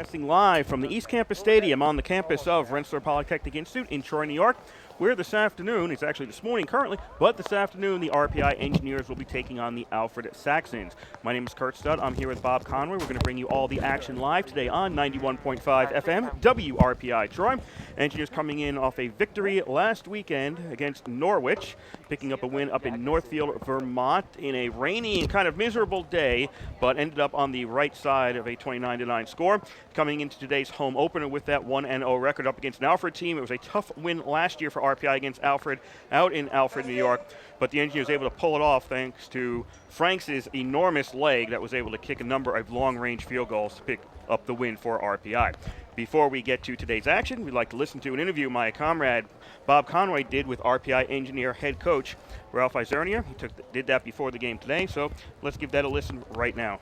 Broadcasting live from the East Campus Stadium on the campus of Rensselaer Polytechnic Institute in Troy, New York, where this afternoon, it's actually this morning currently, but this afternoon the RPI Engineers will be taking on the Alfred Saxons. My name is Kurt Studd. I'm here with Bob Conroy. We're going to bring you all the action live today on 91.5 FM, WRPI Troy. Engineers coming in off a victory last weekend against Norwich, picking up a win up in Northfield, Vermont in a rainy and kind of miserable day, but ended up on the right side of a 29-9 score. Coming into today's home opener with that 1-0 record up against an Alfred team. It was a tough win last year for RPI against Alfred out in Alfred, New York, but the Engineers able to pull it off thanks to Franks' enormous leg that was able to kick a number of long-range field goals to pick up the win for RPI. Before we get to today's action, we'd like to listen to an interview my comrade Bob Conroy did with RPI Engineer head coach Ralph Isaia. He did that before the game today, so let's give that a listen right now.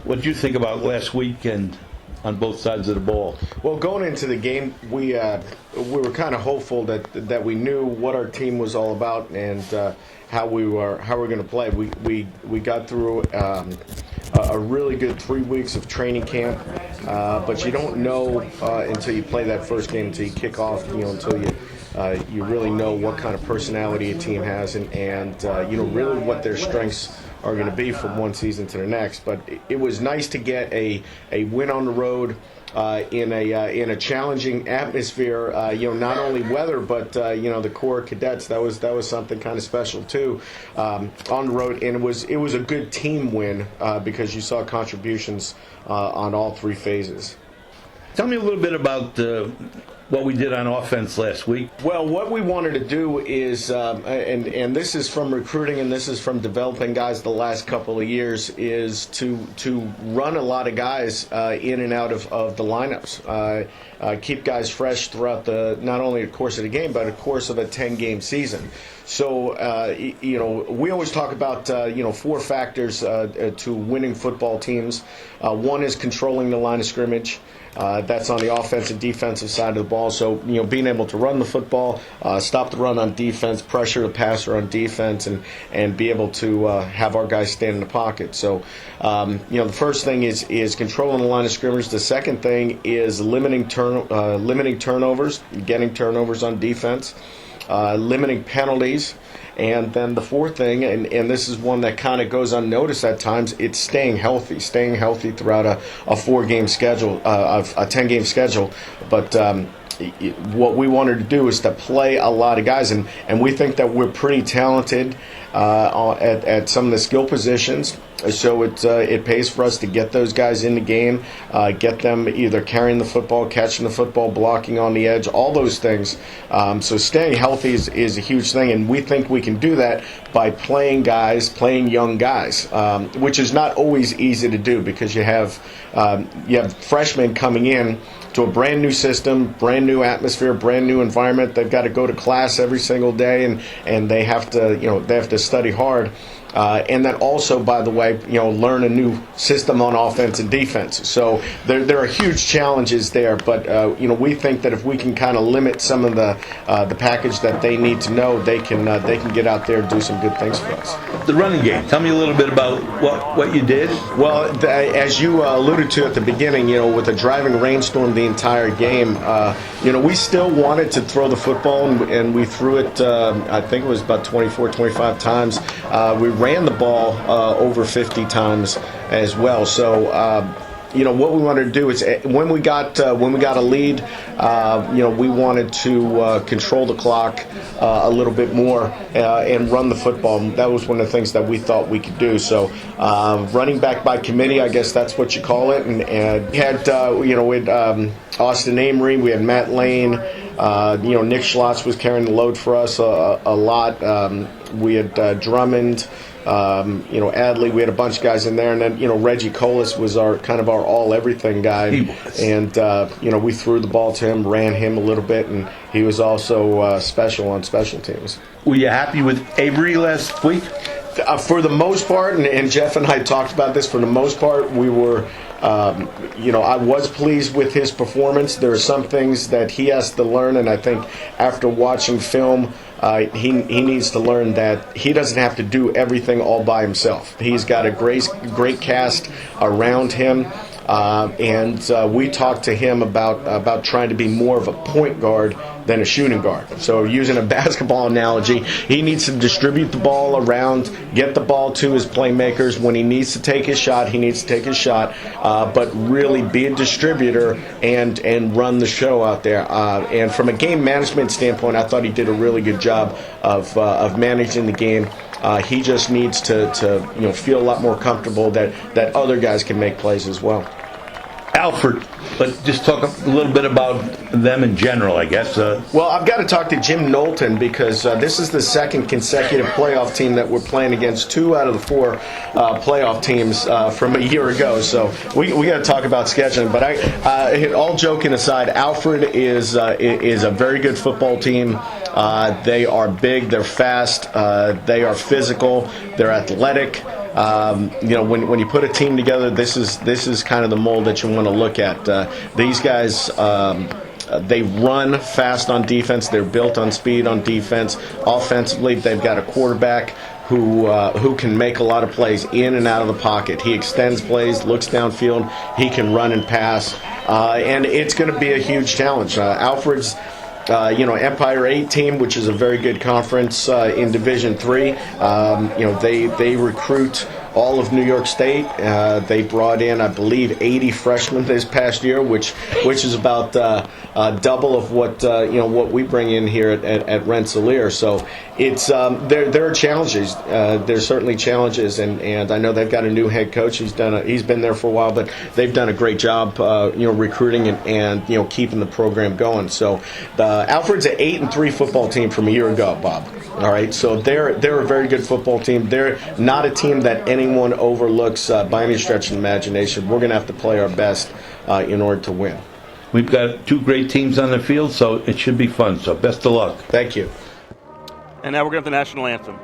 What did you think about last weekend on both sides of the ball? Well, going into the game, we were kind of hopeful that we knew what our team was all about and how we were going to play. We got through a really good 3 weeks of training camp, but you don't know until you play that first game, until you kick off, until you really know what kind of personality a team has and really what their strengths are going to be from one season to the next. But it was nice to get a win on the road in a challenging atmosphere. Not only weather, but the Corps cadets. That was something kind of special too on the road, and it was a good team win because you saw contributions on all three phases. Tell me a little bit about what we did on offense last week. Well, what we wanted to do is, and this is from recruiting and this is from developing guys the last couple of years, is to run a lot of guys in and out of the lineups. Keep guys fresh throughout not only the course of the game, but the course of a 10-game season. So, we always talk about, 4 factors to winning football teams. One is controlling the line of scrimmage. That's on the offensive, defensive side of the ball. So, being able to run the football, stop the run on defense, pressure the passer on defense, and be able to have our guys stand in the pocket. So, the first thing is controlling the line of scrimmage. The second thing is limiting turnovers, getting turnovers on defense, limiting penalties. And then the fourth thing, and this is one that kind of goes unnoticed at times, it's staying healthy throughout a 4-game schedule, a 10-game schedule. But what we wanted to do is to play a lot of guys, and we think that we're pretty talented at some of the skill positions. So it pays for us to get those guys in the game, get them either carrying the football, catching the football, blocking on the edge, all those things. So staying healthy is a huge thing, and we think we can do that by playing young guys, which is not always easy to do because you have freshmen coming in to a brand new system, brand new atmosphere, brand new environment. They've got to go to class every single day, and they have to study hard. And then also, by the way, learn a new system on offense and defense. So there are huge challenges there, but we think that if we can kind of limit some of the package that they need to know, they can get out there and do some good things for us. The running game. Tell me a little bit about what you did. Well, as you alluded to at the beginning, with a driving rainstorm the entire game, we still wanted to throw the football, and we threw it. I think it was about 24, 25 times. We ran the ball over 50 times as well. So, what we wanted to do is when we got a lead, we wanted to control the clock a little bit more and run the football. That was one of the things that we thought we could do. So, running back by committee, I guess that's what you call it. And we had Austin Amory, we had Matt Lane, Nick Schlotz was carrying the load for us a lot. We had Drummond. Adley, we had a bunch of guys in there, and then Reggie Colas was our all-everything guy, and we threw the ball to him, ran him a little bit, and he was also special on special teams. Were you happy with Avery last week? For the most part, and Jeff and I talked about this, for the most part, we were, I was pleased with his performance. There are some things that he has to learn, and I think after watching film, he needs to learn that he doesn't have to do everything all by himself. He's got a great cast around him. and we talked to him about trying to be more of a point guard than a shooting guard. So using a basketball analogy, he needs to distribute the ball around, get the ball to his playmakers. When he needs to take his shot, he needs to take his shot, but really be a distributor and run the show out there. And from a game management standpoint, I thought he did a really good job of managing the game. He just needs to feel a lot more comfortable that other guys can make plays as well. Alfred, but just talk a little bit about them in general, I guess. Well, I've got to talk to Jim Knowlton because this is the second consecutive playoff team that we're playing against 2 out of the 4 playoff teams from a year ago. So we got to talk about scheduling. But all joking aside, Alfred is a very good football team. They are big, they're fast, they are physical, they're athletic. When you put a team together, this is kind of the mold that you want to look at. These guys, they run fast on defense. They're built on speed on defense. Offensively, they've got a quarterback who can make a lot of plays in and out of the pocket. He extends plays, looks downfield. He can run and pass, and it's going to be a huge challenge. Alfred's Empire 8 team, which is a very good conference in Division 3. They recruit all of New York State. They brought in, I believe, 80 freshmen this past year, which is about double of what we bring in here at Rensselaer. So it's there are challenges. There's certainly challenges, and I know they've got a new head coach. He's been there for a while, but they've done a great job, recruiting and keeping the program going. So Alfred's an 8-3 football team from a year ago, Bob. All right, so they're a very good football team. They're not a team that anyone overlooks by any stretch of the imagination. We're going to have to play our best in order to win. We've got 2 great teams on the field, so it should be fun. So best of luck. Thank you. And now we're going to the national anthem.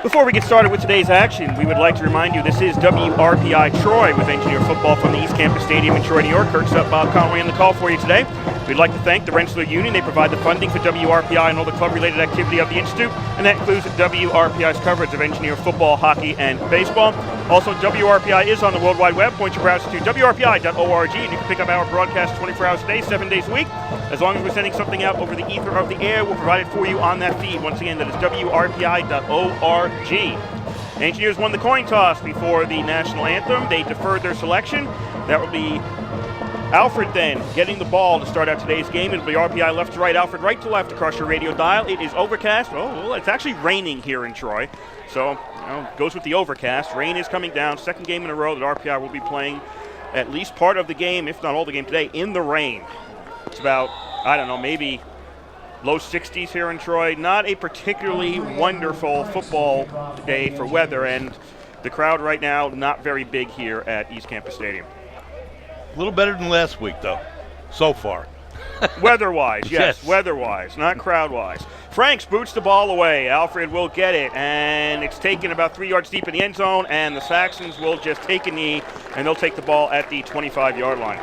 Before we get started with today's action, we would like to remind you this is WRPI Troy with Engineer Football from the East Campus Stadium in Troy, New York. Kirk's up, Bob Conway on the call for you today. We'd like to thank the Rensselaer Union. They provide the funding for WRPI and all the club-related activity of the Institute, and that includes WRPI's coverage of Engineer football, hockey, and baseball. Also, WRPI is on the World Wide Web. Point your browser to WRPI.org, and you can pick up our broadcast 24 hours a day, 7 days a week. As long as we're sending something out over the ether of the air, we'll provide it for you on that feed. Once again, that is WRPI.org. Engineers won the coin toss before the national anthem. They deferred their selection. That will be Alfred then getting the ball to start out today's game. It'll be RPI left to right, Alfred right to left across your radio dial. It is overcast. Oh, well, it's actually raining here in Troy. So, goes with the overcast. Rain is coming down. Second game in a row that RPI will be playing at least part of the game, if not all the game today, in the rain. It's about, maybe low 60s here in Troy. Not a particularly wonderful football day for weather, and the crowd right now not very big here at East Campus Stadium. A little better than last week, though, so far. Weather-wise, yes, weather-wise, not crowd-wise. Franks boots the ball away. Alfred will get it, and it's taken about 3 yards deep in the end zone, and the Saxons will just take a knee, and they'll take the ball at the 25-yard line.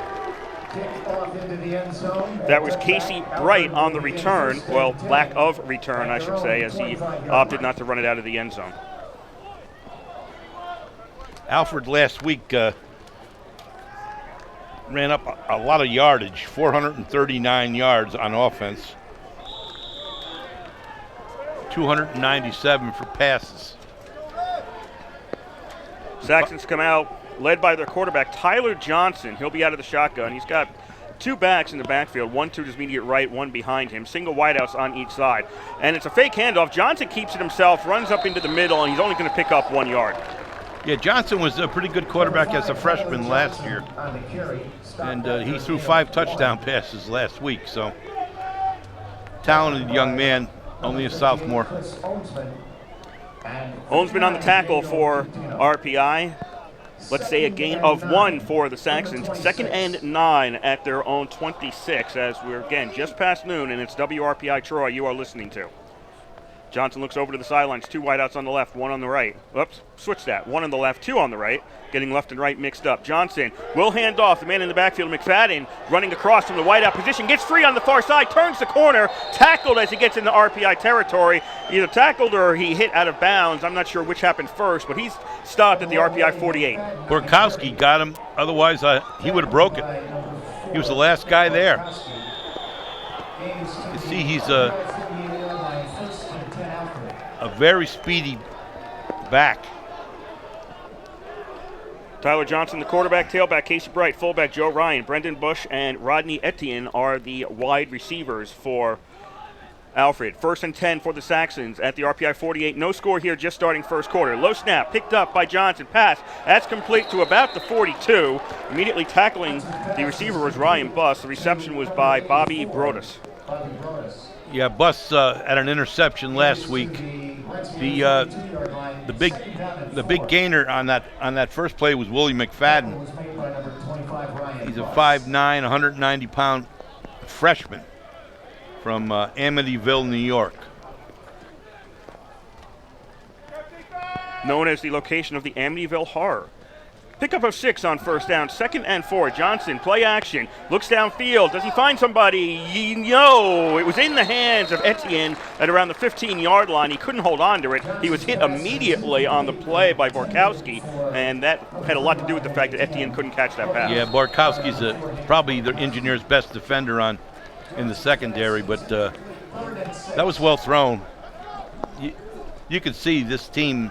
That was Casey Bright on the return, well, lack of return, I should say, as he opted not to run it out of the end zone. Alfred last week ran up a lot of yardage, 439 yards on offense, 297 for passes. Saxons come out, led by their quarterback, Tyler Johnson. He'll be out of the shotgun. He's got two backs in the backfield, one to his immediate right, one behind him. Single wideouts on each side. And it's a fake handoff. Johnson keeps it himself, runs up into the middle, and he's only going to pick up 1 yard. Yeah, Johnson was a pretty good quarterback as a freshman last year. And he threw 5 touchdown passes last week, so talented young man, only a sophomore. Holmesman on the tackle for RPI. Let's say a gain of 1 for the Saxons. 2nd and 9 at their own 26 as we're, again, just past noon, and it's WRPI Troy you are listening to. Johnson looks over to the sidelines. 2 wideouts on the left, 1 on the right. Oops, switch that. 1 on the left, 2 on the right. Getting left and right mixed up. Johnson will hand off. The man in the backfield, McFadden, running across from the wideout position. Gets free on the far side, turns the corner. Tackled as he gets into RPI territory. Either tackled or he hit out of bounds. I'm not sure which happened first, but he's stopped at the RPI 48. Borkowski got him. Otherwise, he would have broken. He was the last guy there. You see, he's a very speedy back. Tyler Johnson, the quarterback, tailback, Casey Bright, fullback, Joe Ryan, Brendan Bush, and Rodney Etienne are the wide receivers for Alfred. 1st and 10 for the Saxons at the RPI 48. No score here, just starting first quarter. Low snap, picked up by Johnson. Pass, that's complete to about the 42. Immediately tackling the receiver was Ryan Buss. The reception was by Bobby Brodus. Yeah, Buss had an interception last week. The big gainer on that first play was Willie McFadden. He's a 5'9", 190-pound freshman from Amityville, New York. Known as the location of the Amityville Horror. Pickup of 6 on first down, 2nd and 4. Johnson, play action, looks downfield. Does he find somebody? No, it was in the hands of Etienne at around the 15-yard line. He couldn't hold on to it. He was hit immediately on the play by Borkowski, and that had a lot to do with the fact that Etienne couldn't catch that pass. Yeah, Borkowski's probably the Engineers' best defender in the secondary, but that was well thrown. You can see this team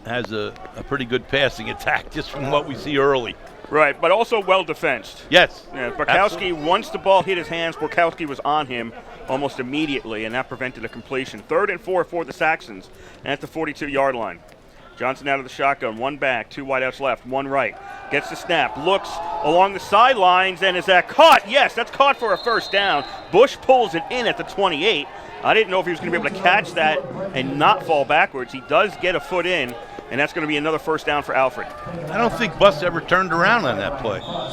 has a pretty good passing attack just from what we see early. Right, but also well defensed. Yes. Yeah, Borkowski, once the ball hit his hands, Borkowski was on him almost immediately, and that prevented a completion. 3rd and 4 for the Saxons at the 42-yard line. Johnson out of the shotgun, 1 back, 2 wideouts left, 1 right. Gets the snap, looks along the sidelines, and is that caught? Yes, that's caught for a first down. Bush pulls it in at the 28. I didn't know if he was going to be able to catch that and not fall backwards. He does get a foot in, and that's going to be another first down for Alfred. I don't think Buss ever turned around on that play. I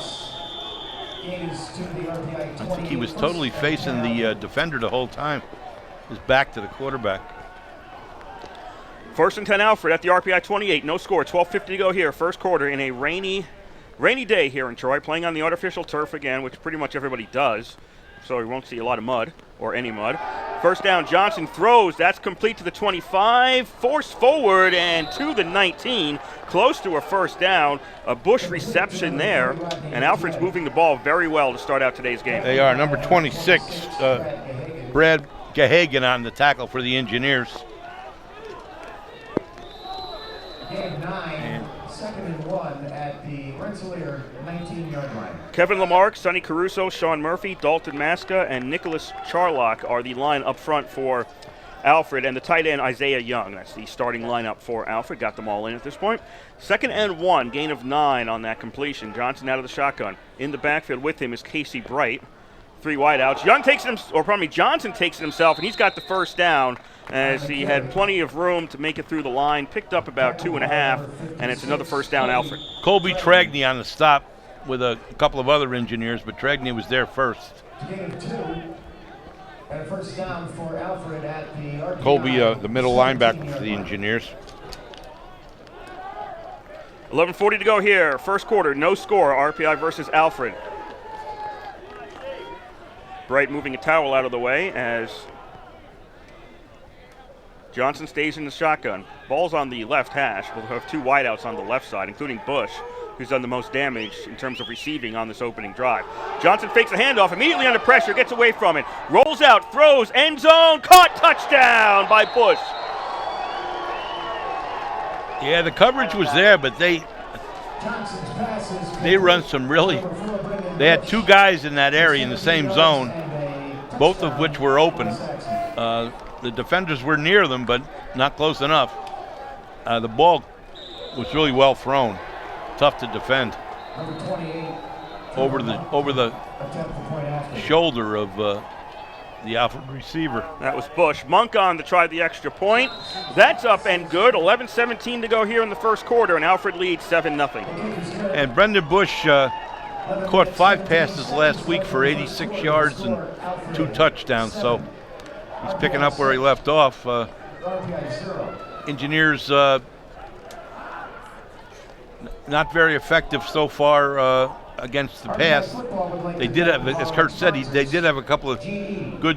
think he was totally facing the defender the whole time. His back to the quarterback. 1st and 10 Alfred at the RPI 28. No score, 12:50 to go here. First quarter in a rainy day here in Troy. Playing on the artificial turf again, which pretty much everybody does. So we won't see a lot of mud, or any mud. First down, Johnson throws. That's complete to the 25. Forced forward and to the 19. Close to a first down. A Bush reception there. And Alfred's moving the ball very well to start out today's game. They are. Number 26, Brad Gahagan on the tackle for the Engineers. Game 9, 2nd and 1 at the Rensselaer 19-yard line. Kevin Lamarck, Sonny Caruso, Sean Murphy, Dalton Masca, and Nicholas Charlock are the line up front for Alfred, and the tight end Isaiah Young. That's the starting lineup for Alfred. Got them all in at this point. 2nd and 1, gain of 9 on that completion. Johnson out of the shotgun. In the backfield with him is Casey Bright. 3 wideouts. Johnson takes it himself, and he's got the first down as he had plenty of room to make it through the line. Picked up about 2.5, and it's another first down, Alfred. Colby Tragney on the stop with a couple of other Engineers, but Tragney was there first. Gain of 2, and a first down for Alfred at the RPI. Colby, the middle linebacker for the Engineers. 11:40 to go here. First quarter, no score. RPI versus Alfred. Bright moving a towel out of the way as Johnson stays in the shotgun. Ball's on the left hash. We'll have 2 wideouts on the left side, including Bush. who's done the most damage in terms of receiving on this opening drive. Johnson fakes a handoff, immediately under pressure, gets away from it, rolls out, throws, end zone, caught, touchdown by Bush. Yeah, the coverage was there, but they run some really. They had two guys in that area in the same zone, both of which were open. The defenders were near them, but not close enough. The ball was really well thrown, tough to defend. Over the shoulder of the Alfred receiver. That was Bush. Monk on to try the extra point. That's up and good. 11-17 to go here in the first quarter, and Alfred leads 7-0. And Brendan Bush caught 5 passes last week for 86 yards and 2 touchdowns, so he's picking up where he left off. Engineers not very effective so far against the pass. They did have, as Kurt said, they did have a couple of good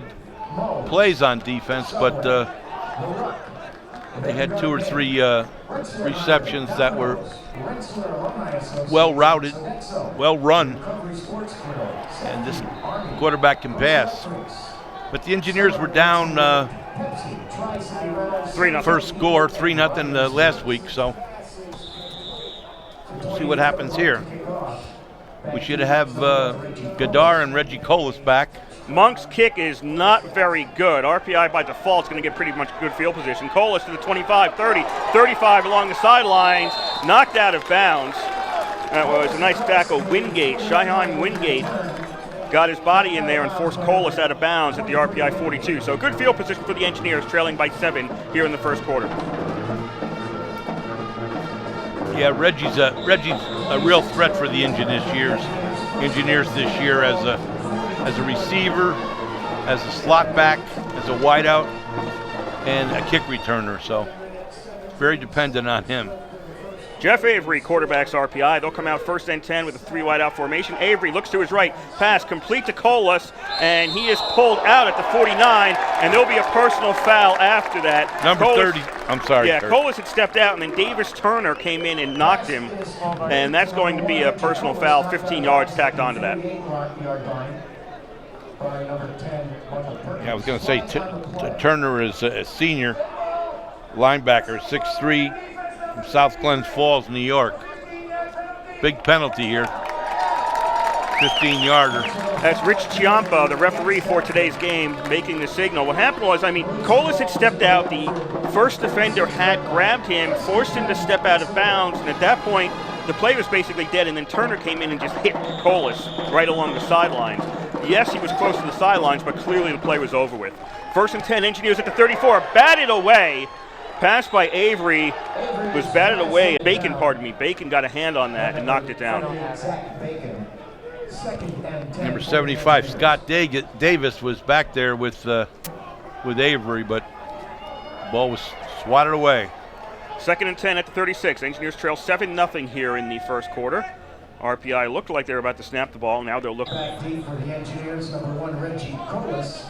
plays on defense, but they had 2 or 3 receptions that were well routed, well run, and this quarterback can pass. But the Engineers were down 3-0. first score, 3-0 last week, so we'll see what happens here. We should have Gadar and Reggie Colas back. Monk's kick is not very good. RPI by default is going to get pretty much good field position. Colas to the 25, 30, 35 along the sidelines, knocked out of bounds. That was a nice tackle. Wingate, Shyheim Wingate, got his body in there and forced Colas out of bounds at the RPI 42. So good field position for the Engineers, trailing by 7 here in the first quarter. Yeah, Reggie's a real threat for the Engineers this year as a receiver, as a slot back, as a wideout, and a kick returner. So very dependent on him. Jeff Avery quarterbacks RPI. They'll come out first and 10 with a 3 wide out formation. Avery looks to his right, pass complete to Colas, and he is pulled out at the 49, and there'll be a personal foul after that. Number 30. I'm sorry. Yeah, Kurt. Colas had stepped out, and then Davis Turner came in and knocked him, and that's going to be a personal foul, 15 yards tacked onto that. Yeah, I was going to say Turner is a senior linebacker, 6'3", from South Glens Falls, New York. Big penalty here. 15-yarder. That's Rich Chiampa, the referee for today's game, making the signal. What happened was, Colas had stepped out. The first defender had grabbed him, forced him to step out of bounds, and at that point, the play was basically dead, and then Turner came in and just hit Colas right along the sidelines. Yes, he was close to the sidelines, but clearly the play was over with. First and 10, Engineers at the 34, batted away. Pass by Avery was batted away. Bacon got a hand on that and knocked it down. Number 75, Scott Davis was back there with Avery, but the ball was swatted away. Second and 10 at the 36. Engineers trail 7-0 here in the first quarter. RPI looked like they were about to snap the ball. Now they'll look. Back deep for the Engineers, number 1, Reggie Colas.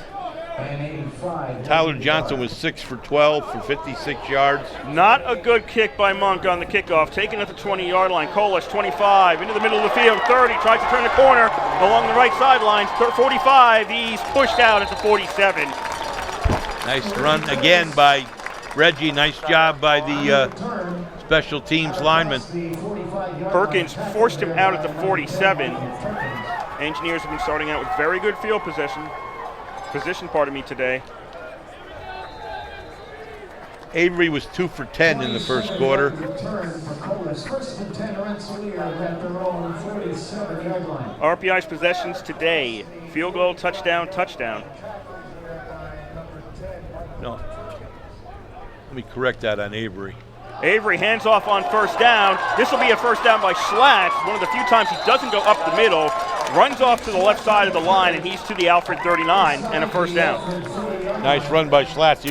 Tyler Johnson was 6 for 12 for 56 yards. Not a good kick by Monk on the kickoff. Taken at the 20-yard line. Colas, 25, into the middle of the field. 30, tries to turn the corner along the right sideline. 45, he's pushed out at the 47. Nice run again by Reggie. Nice job by the special teams lineman. Perkins forced him out at the 47. Engineers have been starting out with very good field position today. Avery was 2 for 10 in the first quarter. RPI's possessions today: field goal, touchdown, touchdown. No. Let me correct that on Avery. Avery hands off on first down. This will be a first down by Schlatt. One of the few times he doesn't go up the middle. Runs off to the left side of the line, and he's to the Alfred 39 and a first down. Nice run by Schlatt.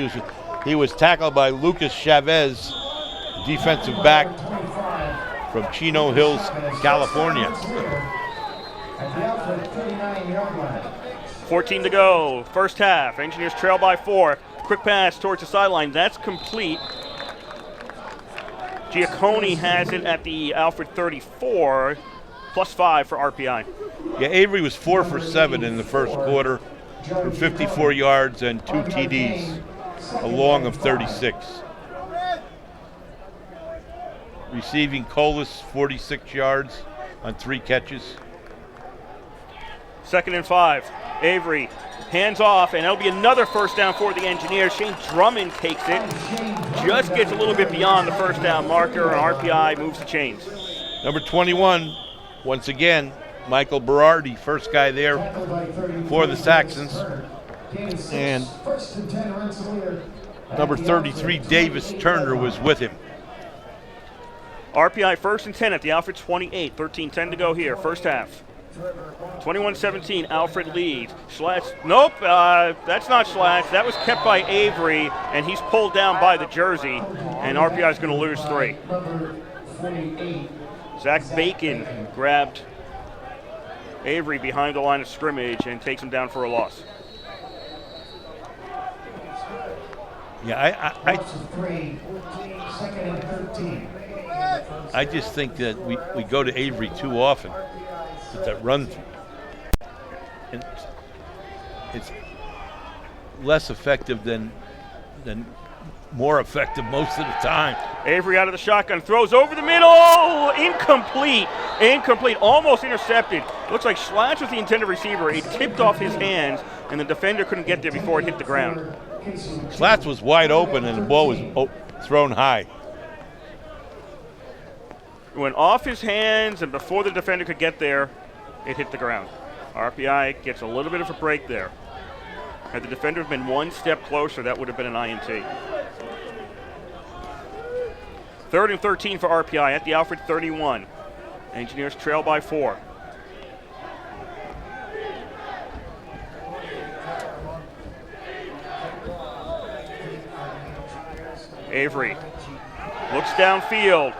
He was tackled by Lucas Chavez, defensive back from Chino Hills, California. 14 to go, first half. Engineers trail by 4. Quick pass towards the sideline. That's complete. Giacconi has it at the Alfred 34, +5 for RPI. Yeah, Avery was 4 for 7 in the first quarter for 54 yards and 2 TDs, a long of 36. Receiving Colas, 46 yards on 3 catches. 2nd and 5. Avery hands off, and that'll be another first down for the Engineers. Shane Drummond takes it, just gets a little bit beyond the first down marker, and RPI moves the chains. Number 21, once again, Michael Berardi, first guy there for the Saxons. And number 33, Davis Turner, was with him. RPI 1st and 10 at the Alfred 28, 13-10 to go here, first half. 21-17, Alfred leads. Schlatt's, nope, that's not Schlatt's. That was kept by Avery, and he's pulled down by the jersey, and RPI is going to lose 3. Zach Bacon grabbed Avery behind the line of scrimmage and takes him down for a loss. Yeah, I just think that we go to Avery too often with that run. And it's less effective than more effective most of the time. Avery out of the shotgun, throws over the middle, incomplete, almost intercepted. Looks like Schlatt was the intended receiver. It tipped off his hands, and the defender couldn't get there before it hit the ground. Schlatt was wide open, and the ball was thrown high. It went off his hands, and before the defender could get there, it hit the ground. RPI gets a little bit of a break there. Had the defender been one step closer, that would have been an INT. 3rd and 13 for RPI at the Alfred 31. Engineers trail by 4. Avery looks downfield,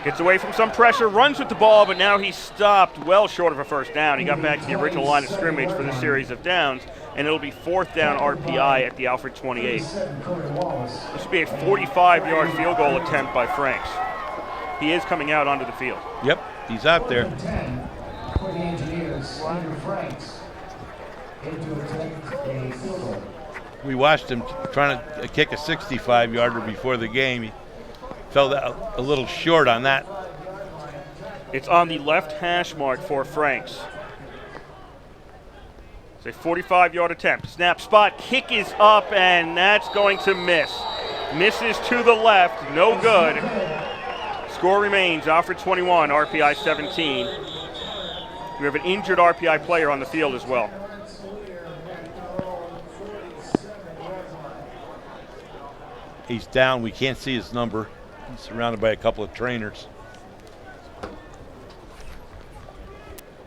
gets away from some pressure, runs with the ball, but now he's stopped well short of a first down. He got back to the original line of scrimmage for this series of downs, and it'll be 4th down RPI at the Alfred 28. This will be a 45-yard field goal attempt by Franks. He is coming out onto the field. Yep, he's out there. For the Engineers, Andrew Franks into a field goal. We watched him trying to kick a 65-yarder before the game. He fell a little short on that. It's on the left hash mark for Franks. It's a 45-yard attempt. Snap spot, kick is up, and that's going to miss. Misses to the left, no good. Score remains Alfred 21, RPI 17. We have an injured RPI player on the field as well. He's down. We can't see his number. He's surrounded by a couple of trainers.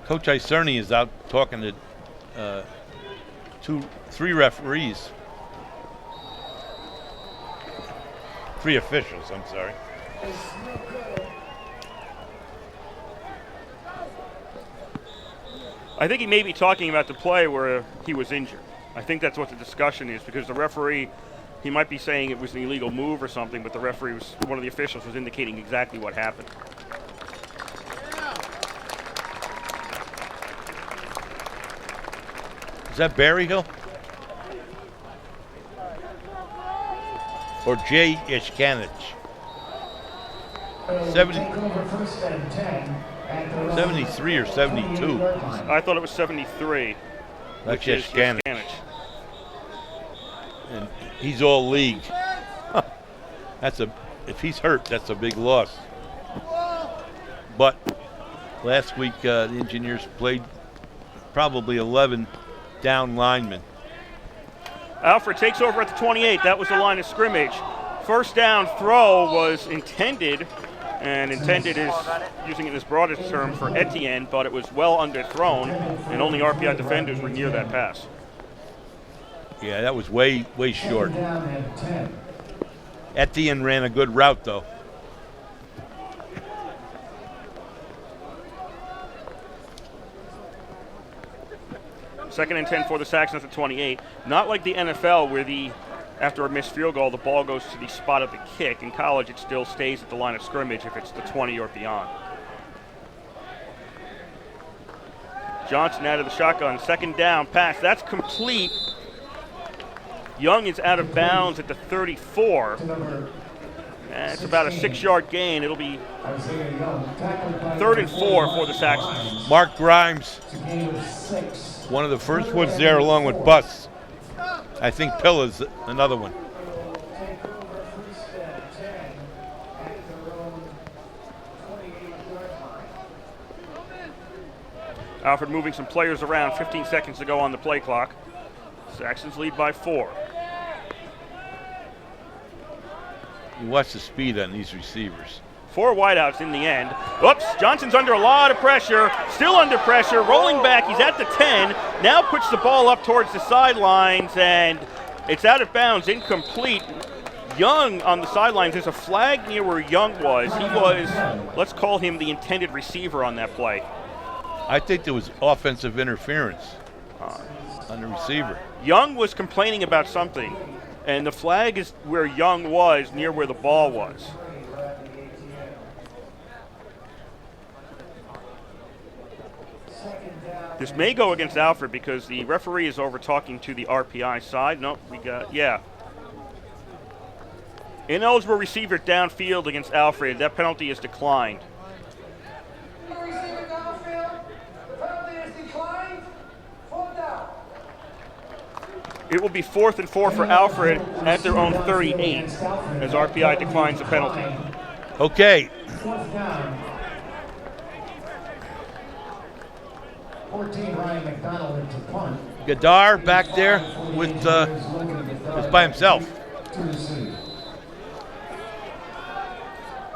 Coach Iserny is out talking to 3 referees. 3 officials, I'm sorry. I think he may be talking about the play where he was injured. I think that's what the discussion is, because the referee, he might be saying it was an illegal move or something, but the referee was, one of the officials was indicating exactly what happened. Is that Berryhill? Or Jay Ishkanich? 73 or 72. I thought it was 73. That's which is Ishkanich. Ishkanich. And he's all league. If he's hurt, that's a big loss. But last week the Engineers played probably 11 down linemen. Alfred takes over at the 28. That was the line of scrimmage. First down throw was intended, and intended is using it in its broadest term for Etienne, but it was well underthrown, and only RPI defenders were near that pass. Yeah, that was way short. Etienne ran a good route, though. Second and 10 for the Saxons at 28. Not like the NFL where the After a missed field goal, the ball goes to the spot of the kick. In college, it still stays at the line of scrimmage if it's the 20 or beyond. Johnson out of the shotgun, second down, pass, that's complete. Young is out of bounds at the 34. It's about a 6-yard gain. It'll be 3rd and 4 for the Saxons. Mark Grimes, one of the first ones there along with Buss. I think Pilla's another one. Alfred moving some players around, 15 seconds to go on the play clock. Saxons lead by 4. You watch the speed on these receivers. 4 wideouts in the end. Oops, Johnson's under a lot of pressure, still under pressure, rolling back, he's at the 10, now puts the ball up towards the sidelines, and it's out of bounds, incomplete. Young on the sidelines, there's a flag near where Young was. He was, let's call him the intended receiver on that play. I think there was offensive interference on the receiver. Young was complaining about something, and the flag is where Young was, near where the ball was. This may go against Alfred because the referee is over talking to the RPI side. Nope, Ineligible receiver downfield against Alfred. That penalty is declined. It will be 4th and 4 for Alfred at their own 38 as RPI declines the penalty. Okay. 14, Ryan McDonald into punt. Gadar back there with is by himself.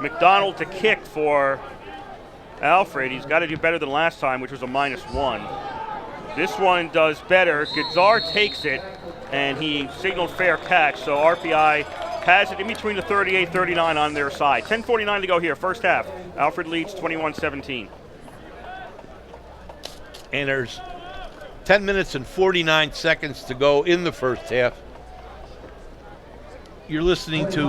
McDonald to kick for Alfred. He's got to do better than last time, which was a -1. This one does better. Gadar takes it, and he signaled fair catch, so RPI has it in between the 38-39 on their side. 10:49 to go here, first half. Alfred leads 21-17. And there's 10 minutes and 49 seconds to go in the first half. You're listening to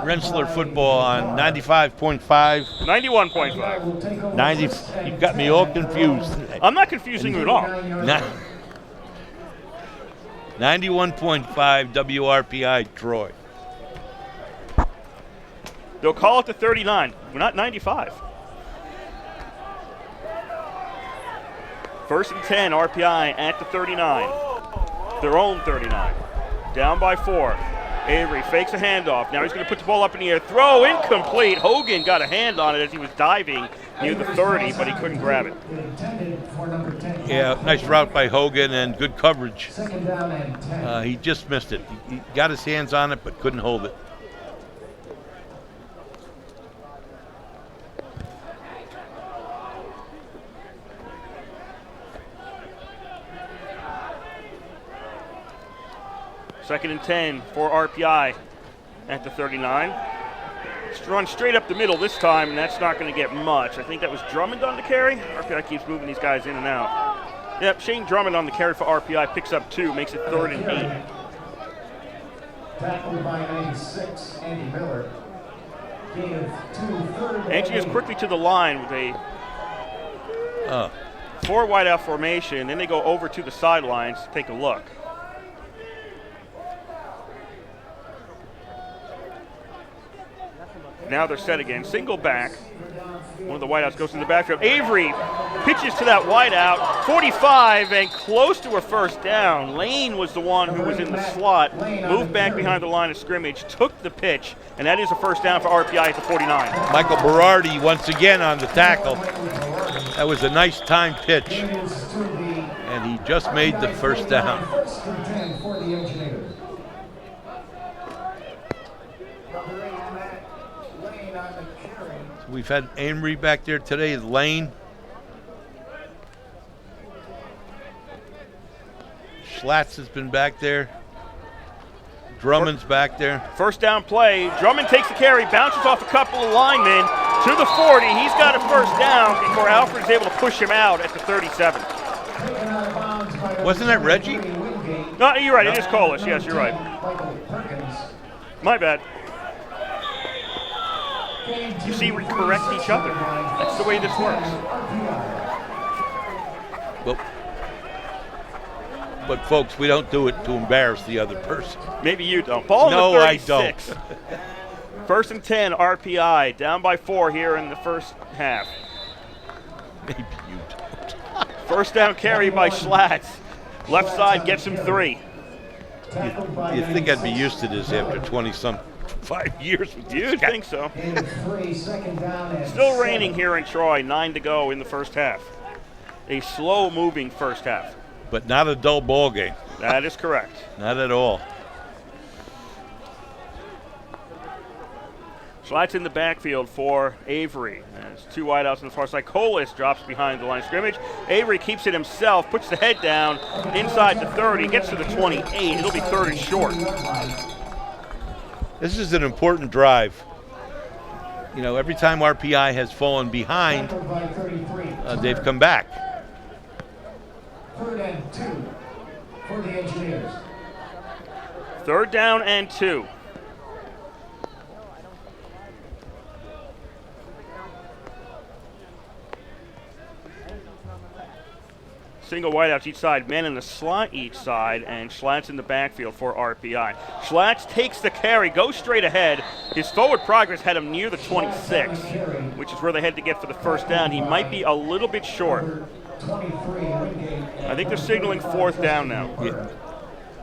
Rensselaer football on 95.5. 91.5. 90. You got me all confused. I'm not confusing you at all. 91.5 WRPI Troy. They'll call it the 39. We're not 95. First and 10, RPI at the 39. Their own 39. Down by 4. Avery fakes a handoff. Now he's going to put the ball up in the air. Throw incomplete. Hogan got a hand on it as he was diving near the 30, but he couldn't grab it. Yeah, nice route by Hogan and good coverage. Second down and 10. He just missed it. He got his hands on it, but couldn't hold it. Second and 10 for RPI at the 39. It's run straight up the middle this time, and that's not going to get much. I think that was Drummond on the carry. RPI keeps moving these guys in and out. Yep, Shane Drummond on the carry for RPI picks up 2, makes it 3rd and 8. Tackled by 96, Andy Miller. Gain of 2, 3rd and Angie is 8. quickly to the line with a 4 wideout formation. Then they go over to the sidelines to take a look. Now they're set again. Single back. One of the wideouts goes to the backfield. Avery pitches to that wideout. 45 and close to a first down. Lane was the one who was in the slot. Moved back behind the line of scrimmage. Took the pitch. And that is a first down for RPI at the 49. Michael Berardi once again on the tackle. That was a nice timed pitch. And he just made the first down. First and 10 for the Engineers. We've had Amory back there today, Lane. Schlatt's has been back there. Drummond's back there. First down play. Drummond takes the carry, bounces off a couple of linemen to the 40. He's got a first down before Alfred's able to push him out at the 37. Wasn't that Reggie? No, you're right. It is Colas. Yes, you're right. My bad. You see, we correct each other. That's the way this works. But folks, we don't do it to embarrass the other person. Maybe you don't. Ball No, in the I 36. don't. First and 10, RPI, down by 4 here in the first half. Maybe you don't. First down carry by Schlatt. Left side gets him 3. You think I'd be used to this after 5 years with this You'd guy. think so. Still raining here in Troy, 9 to go in the first half. A slow-moving first half. But not a dull ball game. That is correct. Not at all. Schlatt's in the backfield for Avery. There's 2 wideouts on the far side. Colas drops behind the line of scrimmage. Avery keeps it himself, puts the head down inside the 30, gets to the 28. It'll be 3rd and short. This is an important drive. You know, every time RPI has fallen behind, they've come back. 3rd and 2 for the Engineers. 3rd down and 2. Single wideouts each side, men in the slot each side, and Schlatt's in the backfield for RPI. Schlatt takes the carry, goes straight ahead. His forward progress had him near the 26, which is where they had to get for the first down. He might be a little bit short. I think they're signaling 4th down now. Yeah.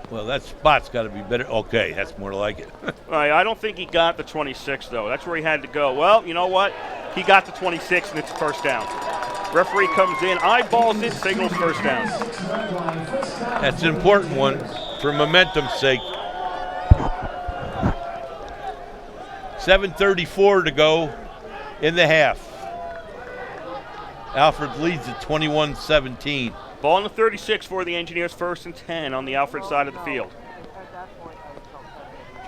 Well, that spot's got to be better. Okay, that's more like it. I don't think he got the 26, though. That's where he had to go. Well, you know what? He got the 26, and it's first down. Referee comes in, eyeballs it, signals first down. That's an important one for momentum's sake. 7:34 to go in the half. Alfred leads at 21-17. Ball in the 36 for the Engineers, 1st and 10 on the Alfred side of the field.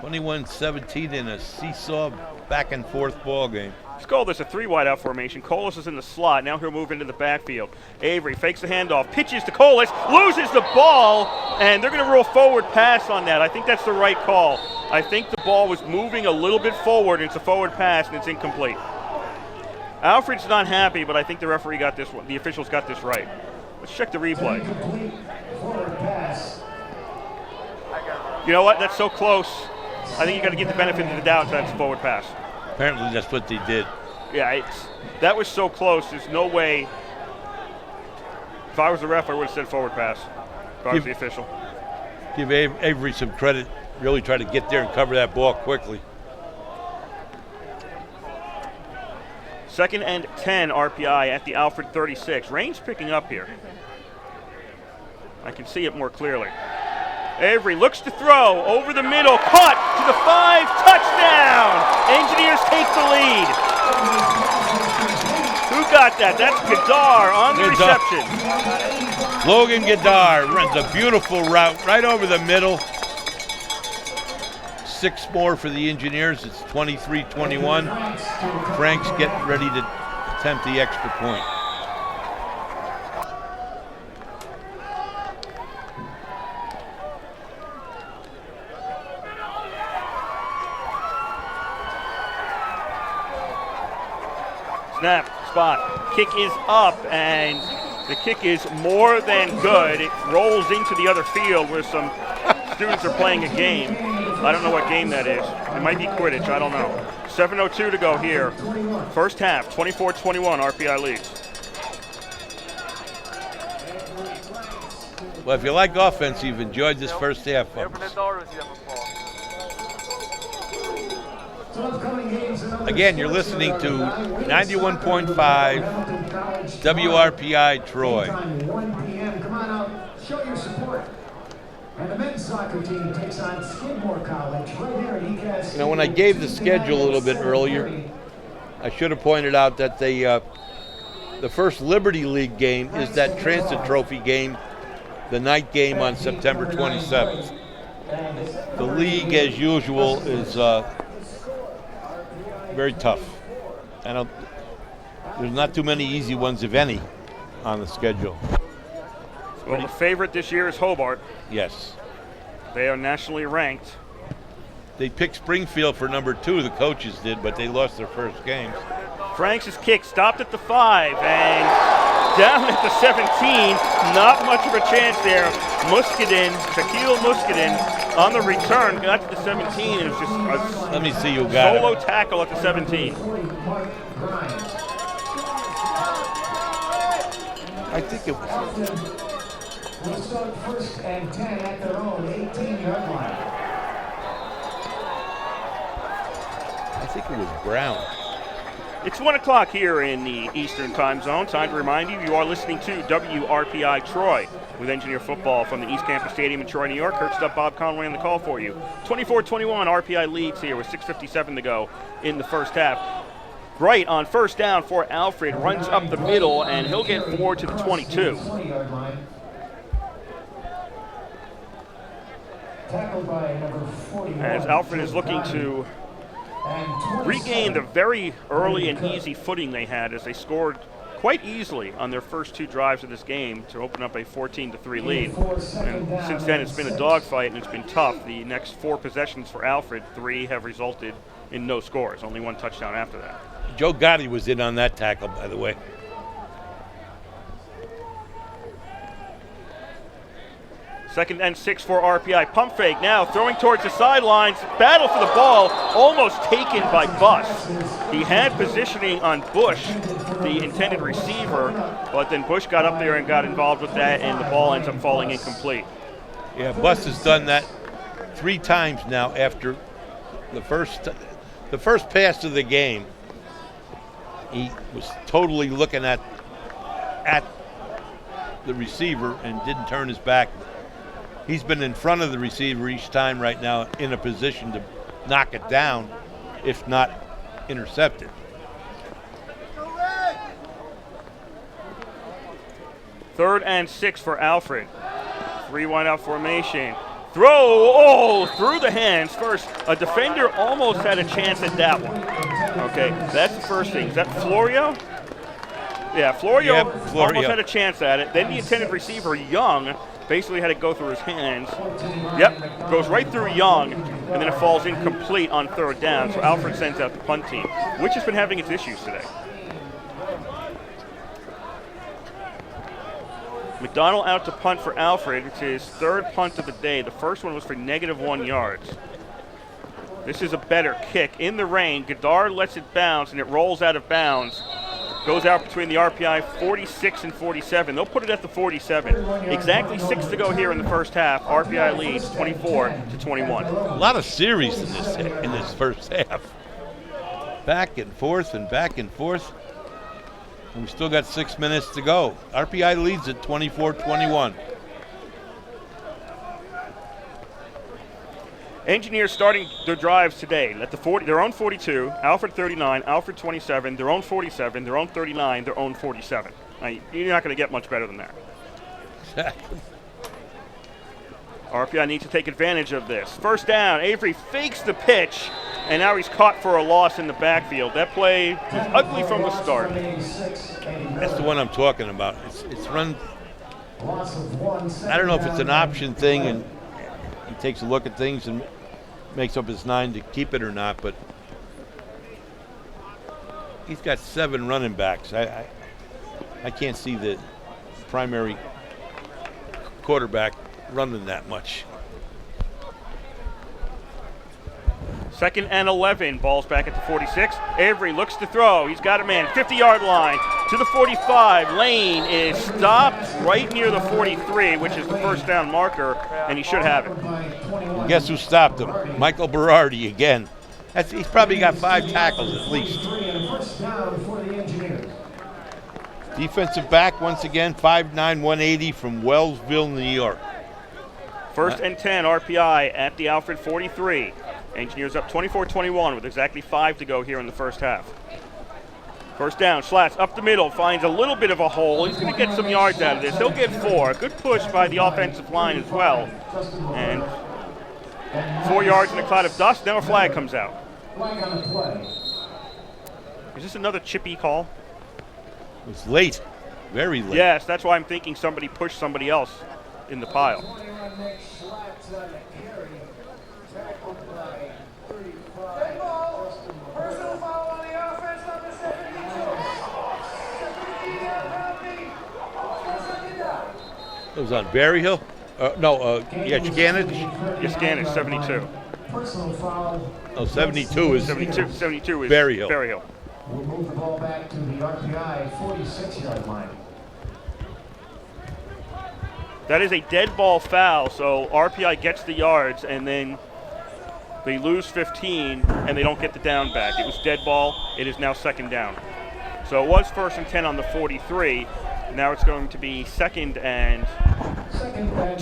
21-17 in a seesaw back and forth ball game. Let's call this a 3 wideout formation. Colas is in the slot. Now he'll move into the backfield. Avery fakes the handoff, pitches to Colas, loses the ball, and they're going to rule forward pass on that. I think that's the right call. I think the ball was moving a little bit forward, and it's a forward pass, and it's incomplete. Alfred's not happy, but I think the referee got this one. The officials got this right. Let's check the replay. You know what? That's so close. I think you got to give the benefit of the doubt that it's a forward pass. Apparently that's what they did. Yeah, that was so close. There's no way. If I was the ref, I would have said forward pass. If I was the official. Give Avery some credit. Really try to get there and cover that ball quickly. 2nd and 10 RPI at the Alfred 36. Rain's picking up here. I can see it more clearly. Avery looks to throw over the middle, caught to the 5, touchdown! Engineers take the lead. Who got that? That's Gadar on the reception. Logan Gadar runs a beautiful route right over the middle. 6 more for the Engineers. It's 23-21. Frank's getting ready to attempt the extra point. Snap, spot, kick is up, and the kick is more than good. It rolls into the other field where some students are playing a game. I don't know what game that is. It might be Quidditch, I don't know. 7:02 to go here. First half, 24-21, RPI leads. Well, if you like offense, you've enjoyed this first half, folks. Again, you're listening to 91.5 WRPI Troy. 1 p.m. Come on out, show your support. And the men's soccer team takes on Skidmore College right here at ECAS. Now, when I gave the schedule a little bit earlier, I should have pointed out that the first Liberty League game is that Transit Trophy game, the night game on September 27th. The league, as usual, is very tough. There's not too many easy ones, if any, on the schedule. Well, the favorite this year is Hobart. Yes. They are nationally ranked. They picked Springfield for number 2, the coaches did, but they lost their first games. Franks' kick stopped at the 5 and down at the 17. Not much of a chance there. Shaquille Muscadin on the return got to the 17. It was just a Let me see who got solo it. tackle at the 17. I think it was. Will start 1st and 10 at their own 18-yard line. I think it was Brown. It's 1 o'clock here in the Eastern Time Zone. Time to remind you, you are listening to WRPI Troy with Engineer Football from the East Campus Stadium in Troy, New York. Kurt Stubb, Bob Conway on the call for you. 24-21, RPI leads here with 6:57 to go in the first half. Right on first down for Alfred, runs up the middle, and he'll get forward to the 22. 20-yard line. Tackled by number 41. As Alfred is looking to regain the very early and easy footing they had as they scored quite easily on their first 2 drives of this game to open up a 14-3 lead. And since then it's been a dogfight and it's been tough. The next 4 possessions for Alfred, 3 have resulted in no scores, only 1 touchdown after that. Joe Gotti was in on that tackle, by the way. Second and 6 for RPI. Pump fake now, throwing towards the sidelines. Battle for the ball, almost taken by Buss. He had positioning on Bush, the intended receiver, but then Bush got up there and got involved with that, and the ball ends up falling incomplete. Yeah, Buss has done that 3 times now after the first pass of the game. He was totally looking at the receiver and didn't turn his back. He's been in front of the receiver each time right now in a position to knock it down, if not intercepted. Third and 6 for Alfred. 3 wideout formation. Throw, through the hands first. A defender almost had a chance at that one. Okay, that's the first thing. Is that Florio? Yeah, Florio almost had a chance at it. Then the intended receiver, Young, basically had to go through his hands. Yep, goes right through Young, and then it falls incomplete on 3rd down. So Alfred sends out the punt team, which has been having its issues today. McDonald out to punt for Alfred. It's his 3rd punt of the day. The first one was for -1 yards. This is a better kick. In the rain, Goddard lets it bounce, and it rolls out of bounds. Goes out between the RPI 46 and 47. They'll put it at the 47. Exactly 6 to go here in the first half. RPI leads 24-21. A lot of series in this first half. Back and forth and back and forth. And we still got 6 minutes to go. RPI leads at 24-21. Engineers starting their drives today at their own 42, Alfred 39, Alfred 27, their own 47, their own 39, their own 47. Now, you're not going to get much better than that. Exactly. RPI needs to take advantage of this. First down, Avery fakes the pitch, and now he's caught for a loss in the backfield. That play was ugly from the start. That's the one I'm talking about. It's run. I don't know if it's an option thing, and he takes a look at things and makes up his mind to keep it or not, but he's got 7 running backs. I can't see the primary quarterback running that much. Second and 11, ball's back at the 46. Avery looks to throw. He's got a man, 50-yard line to the 45. Lane is stopped right near the 43, which is the first down marker, and he should have it. And guess who stopped him? Michael Berardi again. He's probably got 5 tackles at least. Defensive back once again, 5'9", 180 from Wellsville, New York. First and 10, RPI at the Alfred 43. Engineers up 24-21 with exactly 5 to go here in the first half. First down, Schlatt up the middle, finds a little bit of a hole. He's going to get some yards out of this. He'll get 4. Good push by the offensive line as well. And 4 yards in a cloud of dust. Now a flag comes out. Is this another chippy call? It's late. Very late. Yes, that's why I'm thinking somebody pushed somebody else in the pile. It was on Berryhill? Scanage? Scanage, 72. Personal foul. Oh, 72 is 72 is Berryhill. Berryhill. We'll move the ball back to the RPI 46-yard line. That is a dead ball foul, so RPI gets the yards, and then they lose 15, and they don't get the down back. It was dead ball. It is now second down. So it was 1st and 10 on the 43. Now it's going to be 2nd and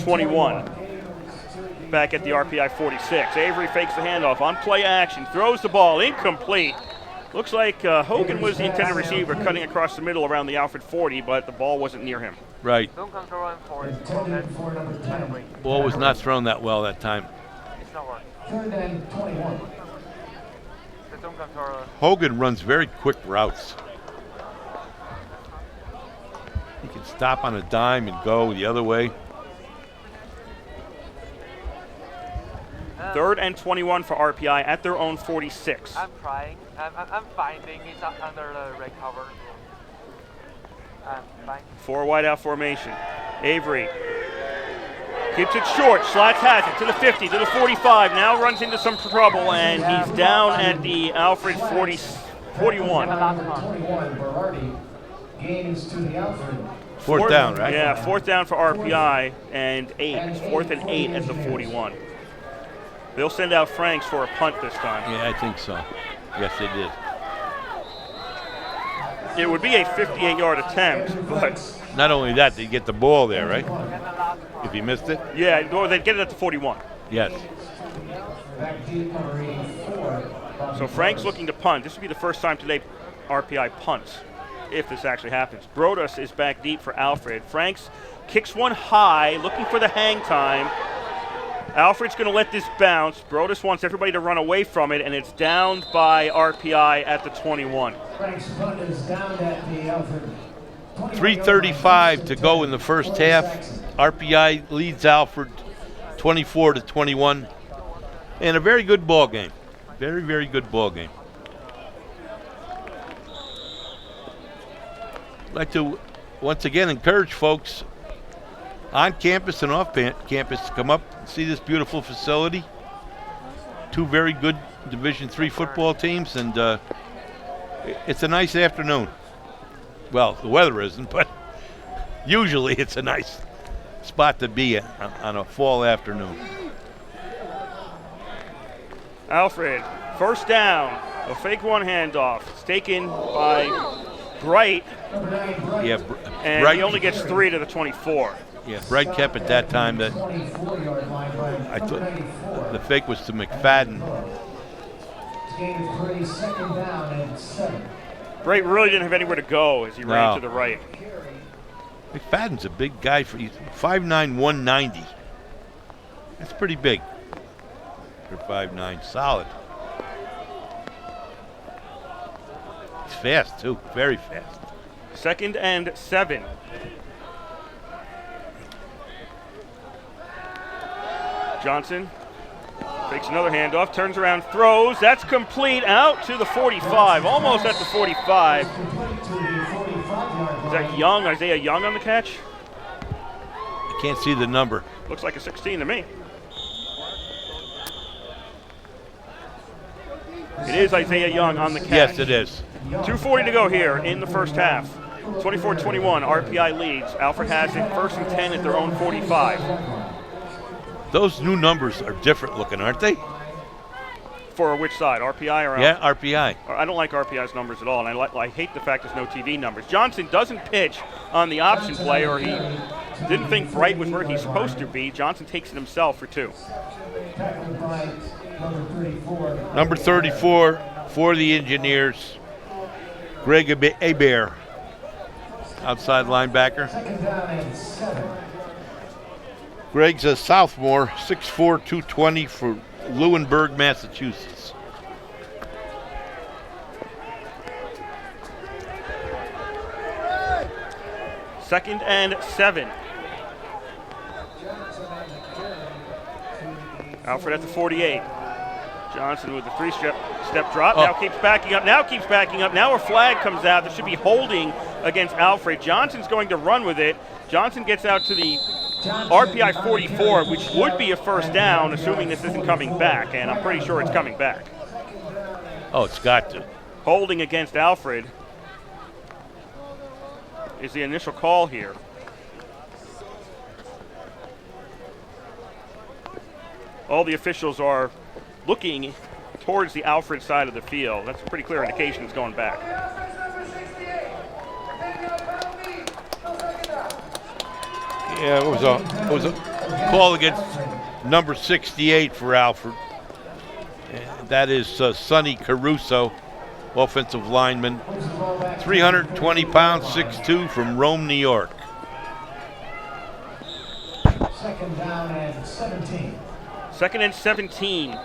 21. Back at the RPI 46. Avery fakes the handoff on play action, throws the ball, incomplete. Looks like Hogan was the intended receiver, cutting across the middle around the Alfred 40, but the ball wasn't near him. Right. Ball was not thrown that well that time. 3rd and 21. Hogan runs very quick routes. He can stop on a dime and go the other way. 3rd and 21 for RPI at their own 46. I'm trying. I'm finding he's under the red cover. I'm finding. 4 wide out formation. Avery keeps it short. Slats has it to the 50, to the 45. Now runs into some trouble, and he's down at the Alfred 41. 21, Berardi gains to the Alfred. Fourth down, right? Yeah, 4th down for RPI and 8. It's 4th and 8 at the 41. They'll send out Franks for a punt this time. Yeah, I think so. Yes, they did. It would be a 58-yard attempt, but Not only that, they get the ball there, right? If he missed it? yeah, or they'd get it at the 41. Yes. So Frank's looking to punt. This would be the first time today RPI punts, if this actually happens. Brodas is back deep for Alfred. Franks kicks one high, looking for the hang time. Alfred's going to let this bounce. Brodas wants everybody to run away from it, and it's downed by RPI at the 21. Frank's punt is down at the Alfred. 3:35 to go in the first half. RPI leads Alfred 24-21. And a very good ball game. Very, very good ball game. I'd like to once again encourage folks on campus and off campus to come up and see this beautiful facility. 2 very good Division III football teams, and it's a nice afternoon. Well, the weather isn't, but usually it's a nice spot to be on a fall afternoon. Alfred, first down. A fake one handoff. It's taken by Bright, Yeah, and Bright, he only gets 3 to the 24. yeah, Bright kept at that time that 24-yard line by I thought the fake was to McFadden. Gain of 3, 2nd down and 7. Bright really didn't have anywhere to go as he ran to the right. McFadden's a big guy for 5'9", 190. That's pretty big for 5'9", solid. He's fast too, very fast. 2nd and 7. Johnson fakes another handoff, turns around, throws. That's complete, out to the 45, almost at the 45. Is that Young, Isaiah Young on the catch? I can't see the number. Looks like a 16 to me. It is Isaiah Young on the catch. Yes, it is. 2:40 to go here in the first half. 24-21, RPI leads. Alfred has it 1st and 10 at their own 45. Those new numbers are different looking, aren't they? For which side, RPI or Alfred? Yeah, RPI. I don't like RPI's numbers at all, and I hate the fact there's no TV numbers. Johnson doesn't pitch on the option play, or he didn't think Bright was where he's supposed to be. Johnson takes it himself for 2. Number 34 for the Engineers, Greg Hebert, outside linebacker. 2nd down and 7. Greg's a sophomore, 6'4", 220 for Lewisburg, Massachusetts. 2nd and 7. Alfred at the 48. Johnson with the 3-step drop. Now keeps backing up. Now a flag comes out. There should be holding against Alfred. Johnson's going to run with it. Johnson gets out to the RPI 44, which would be a first down, assuming this isn't coming back, and I'm pretty sure it's coming back. Oh, it's got to. Holding against Alfred is the initial call here. All the officials are looking towards the Alfred side of the field. That's a pretty clear indication it's going back. Yeah, it was a call against number 68 for Alfred. That is Sonny Caruso, offensive lineman, 320 pounds, 6'2", from Rome, New York. 2nd down and 17. 2nd and 17.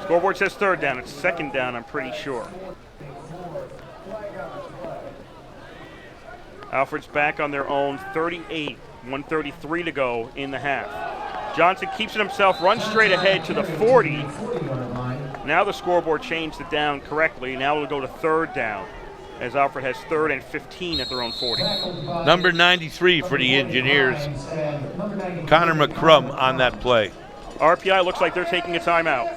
Scoreboard says 3rd down. It's 2nd down, I'm pretty sure. Alfred's back on their own 38. 1:33 to go in the half. Johnson keeps it himself, runs straight ahead to the 40. Now the scoreboard changed it down correctly. Now it'll go to 3rd down, as Alfred has 3rd and 15 at their own 40. Number 93 for the Engineers, Connor McCrum on that play. RPI looks like they're taking a timeout.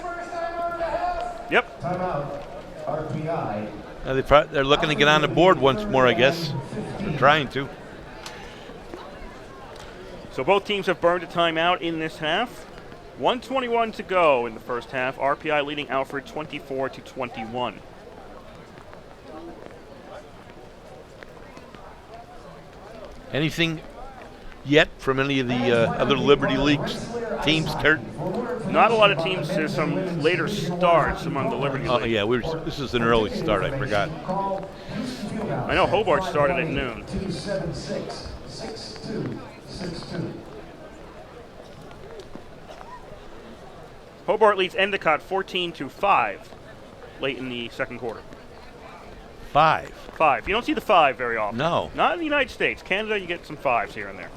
Yep. Timeout. RPI. Now they're looking to get on the board once more, I guess. They're trying to. So both teams have burned a timeout in this half. 1:21 to go in the first half. RPI leading Alfred 24-21. Anything yet from any of the other Liberty Leagues teams, Kurt? Not a lot of teams. There's some later starts among the Liberty League. Oh, yeah, this is an early start, I forgot. I know Hobart started at noon. 276 6262. Hobart leads Endicott 14-5 late in the second quarter. 5. 5. You don't see the 5 very often. No. Not in the United States. Canada, you get some 5s here and there.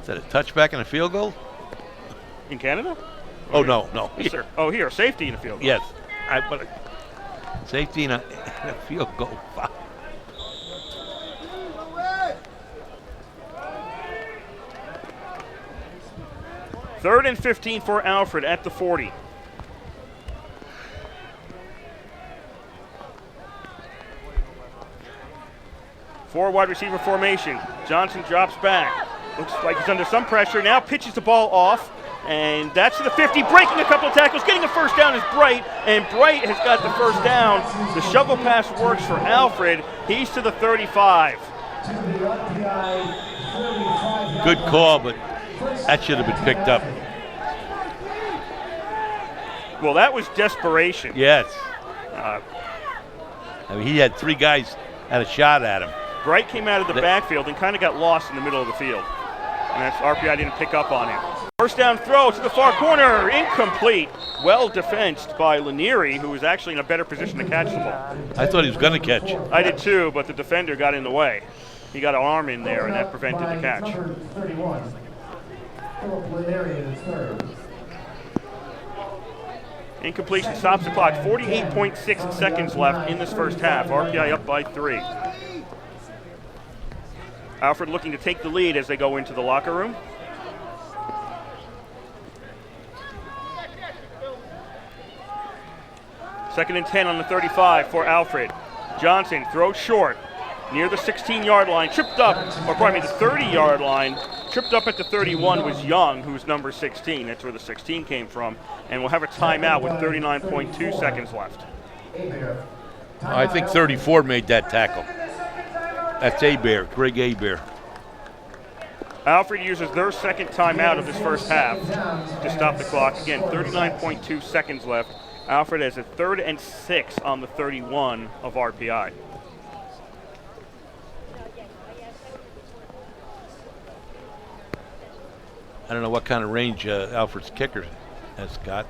Is that a touchback and a field goal? In Canada? Oh, no. Yes, sir. Oh, here, safety and a field goal. Yes. But safety and a field goal. 5. Third and 15 for Alfred at the 40. Four wide receiver formation. Johnson drops back. Looks like he's under some pressure. Now pitches the ball off. And that's to the 50. Breaking a couple of tackles. Getting a first down is Bright. And Bright has got the first down. The shovel pass works for Alfred. He's to the 35. Good call, but that should have been picked up. Well, that was desperation. Yes. I mean, he had 3 guys had a shot at him. Bright came out of the backfield and kind of got lost in the middle of the field. And that's RPI didn't pick up on him. First down throw to the far corner. Incomplete. Well defensed by Lanieri, who was actually in a better position to catch the ball. I thought he was going to catch. I did too, but the defender got in the way. He got an arm in there, and that prevented the catch. Number 31. Philip Lanieri in third. Incompletion stops the clock. 48.6 seconds left in this first half. RPI up by 3. Alfred looking to take the lead as they go into the locker room. Second and 10 on the 35 for Alfred. Johnson throws short near the 16-yard line. Tripped up, or pardon me, the 30-yard line. Tripped up at the 31 was Young, who's number 16. That's where the 16 came from. And we'll have a timeout with 39.2 seconds left. I think 34 made that tackle. That's Hebert, Greg Hebert. Alfred uses their second timeout of this first half to stop the clock. Again, 39.2 seconds left. Alfred has a 3rd and 6 on the 31 of RPI. I don't know what kind of range Alfred's kicker has got.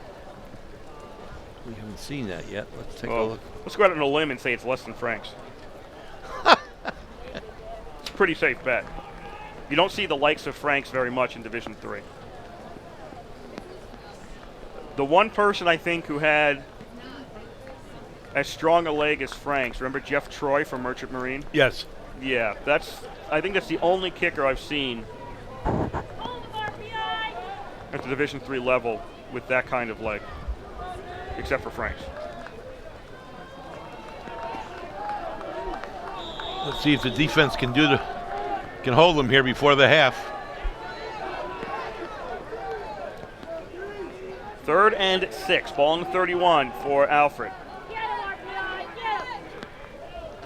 We haven't seen that yet. Let's take a look. Let's go out on a limb and say it's less than Frank's. pretty safe bet. You don't see the likes of Franks very much in Division III. The one person I think who had as strong a leg as Franks, remember Jeff Troy from Merchant Marine? Yes. Yeah, I think that's the only kicker I've seen at the Division III level with that kind of leg, except for Franks. Let's see if the defense can hold them here before the half. 3rd and 6, ball on the 31 for Alfred.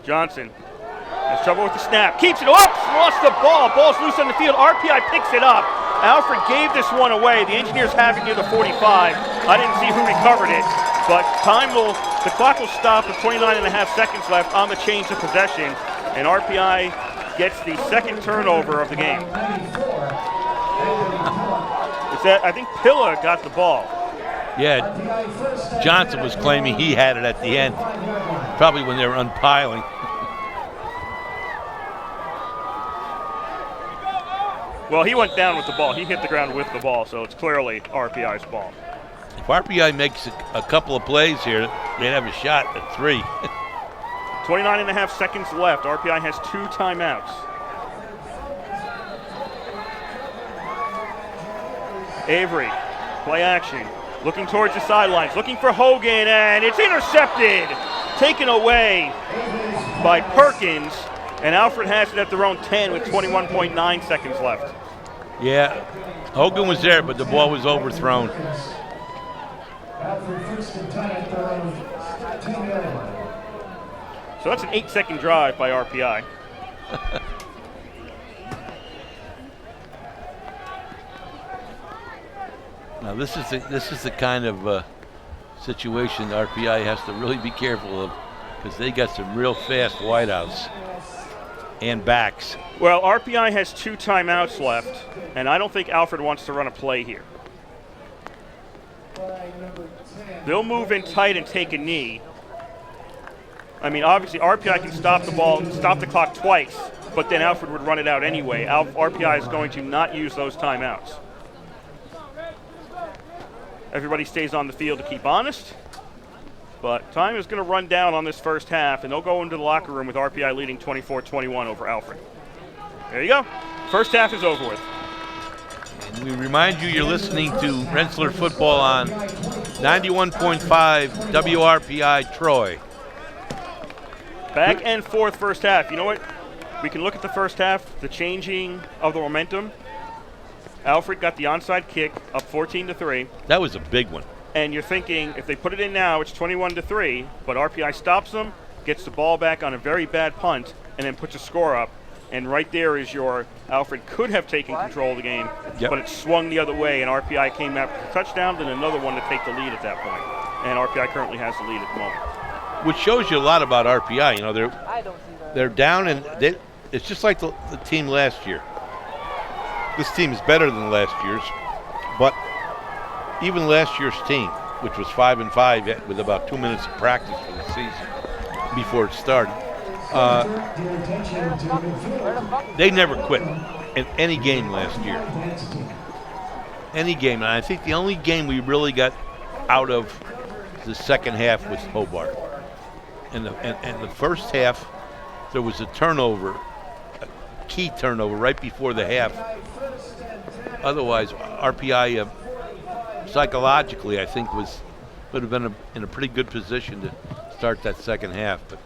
Johnson has trouble with the snap, keeps it up, lost the ball, ball's loose on the field, RPI picks it up. Alfred gave this one away, the Engineers have it near the 45. I didn't see who recovered it, but the clock will stop with 29.5 seconds left on the change of possession, and RPI gets the second turnover of the game. I think Pilla got the ball. Yeah, Johnson was claiming he had it at the end, probably when they were unpiling. Well, he went down with the ball. He hit the ground with the ball, so it's clearly RPI's ball. If RPI makes a couple of plays here, they'd have a shot at 3. 29.5 seconds left. RPI has 2 timeouts. Avery, play action. Looking towards the sidelines, looking for Hogan, and it's intercepted. Taken away by Perkins, and Alfred has it at their own 10 with 21.9 seconds left. Yeah, Hogan was there, but the ball was overthrown. So that's an 8-second drive by RPI. Now this is the kind of situation RPI has to really be careful of, because they got some real fast wideouts and backs. Well, RPI has 2 timeouts left, and I don't think Alfred wants to run a play here. They'll move in tight and take a knee. I mean, obviously, RPI can stop the ball, stop the clock twice, but then Alfred would run it out anyway. RPI is going to not use those timeouts. Everybody stays on the field to keep honest, but time is going to run down on this first half, and they'll go into the locker room with RPI leading 24-21 over Alfred. There you go. First half is over with. And we remind you you're listening to Rensselaer Football on 91.5 WRPI Troy. Back and forth first half. You know what? We can look at the first half, the changing of the momentum. Alfred got the onside kick up 14-3. That was a big one. And you're thinking, if they put it in now, it's 21-3, but RPI stops them, gets the ball back on a very bad punt, and then puts a score up. And right there is your Alfred could have taken control of the game, but it swung the other way, and RPI came out with a touchdown, then another one to take the lead at that point. And RPI currently has the lead at the moment. Which shows you a lot about RPI. You know, they're down, and it's just like the team last year. This team is better than last year's, but even last year's team, which was 5-5 with about 2 minutes of practice for the season before it started, they never quit in any game last year. Any game. And I think the only game we really got out of the second half was Hobart. And the first half, there was a turnover, a key turnover right before the half. Otherwise, RPI psychologically, I think, would have been in a pretty good position to start that second half. But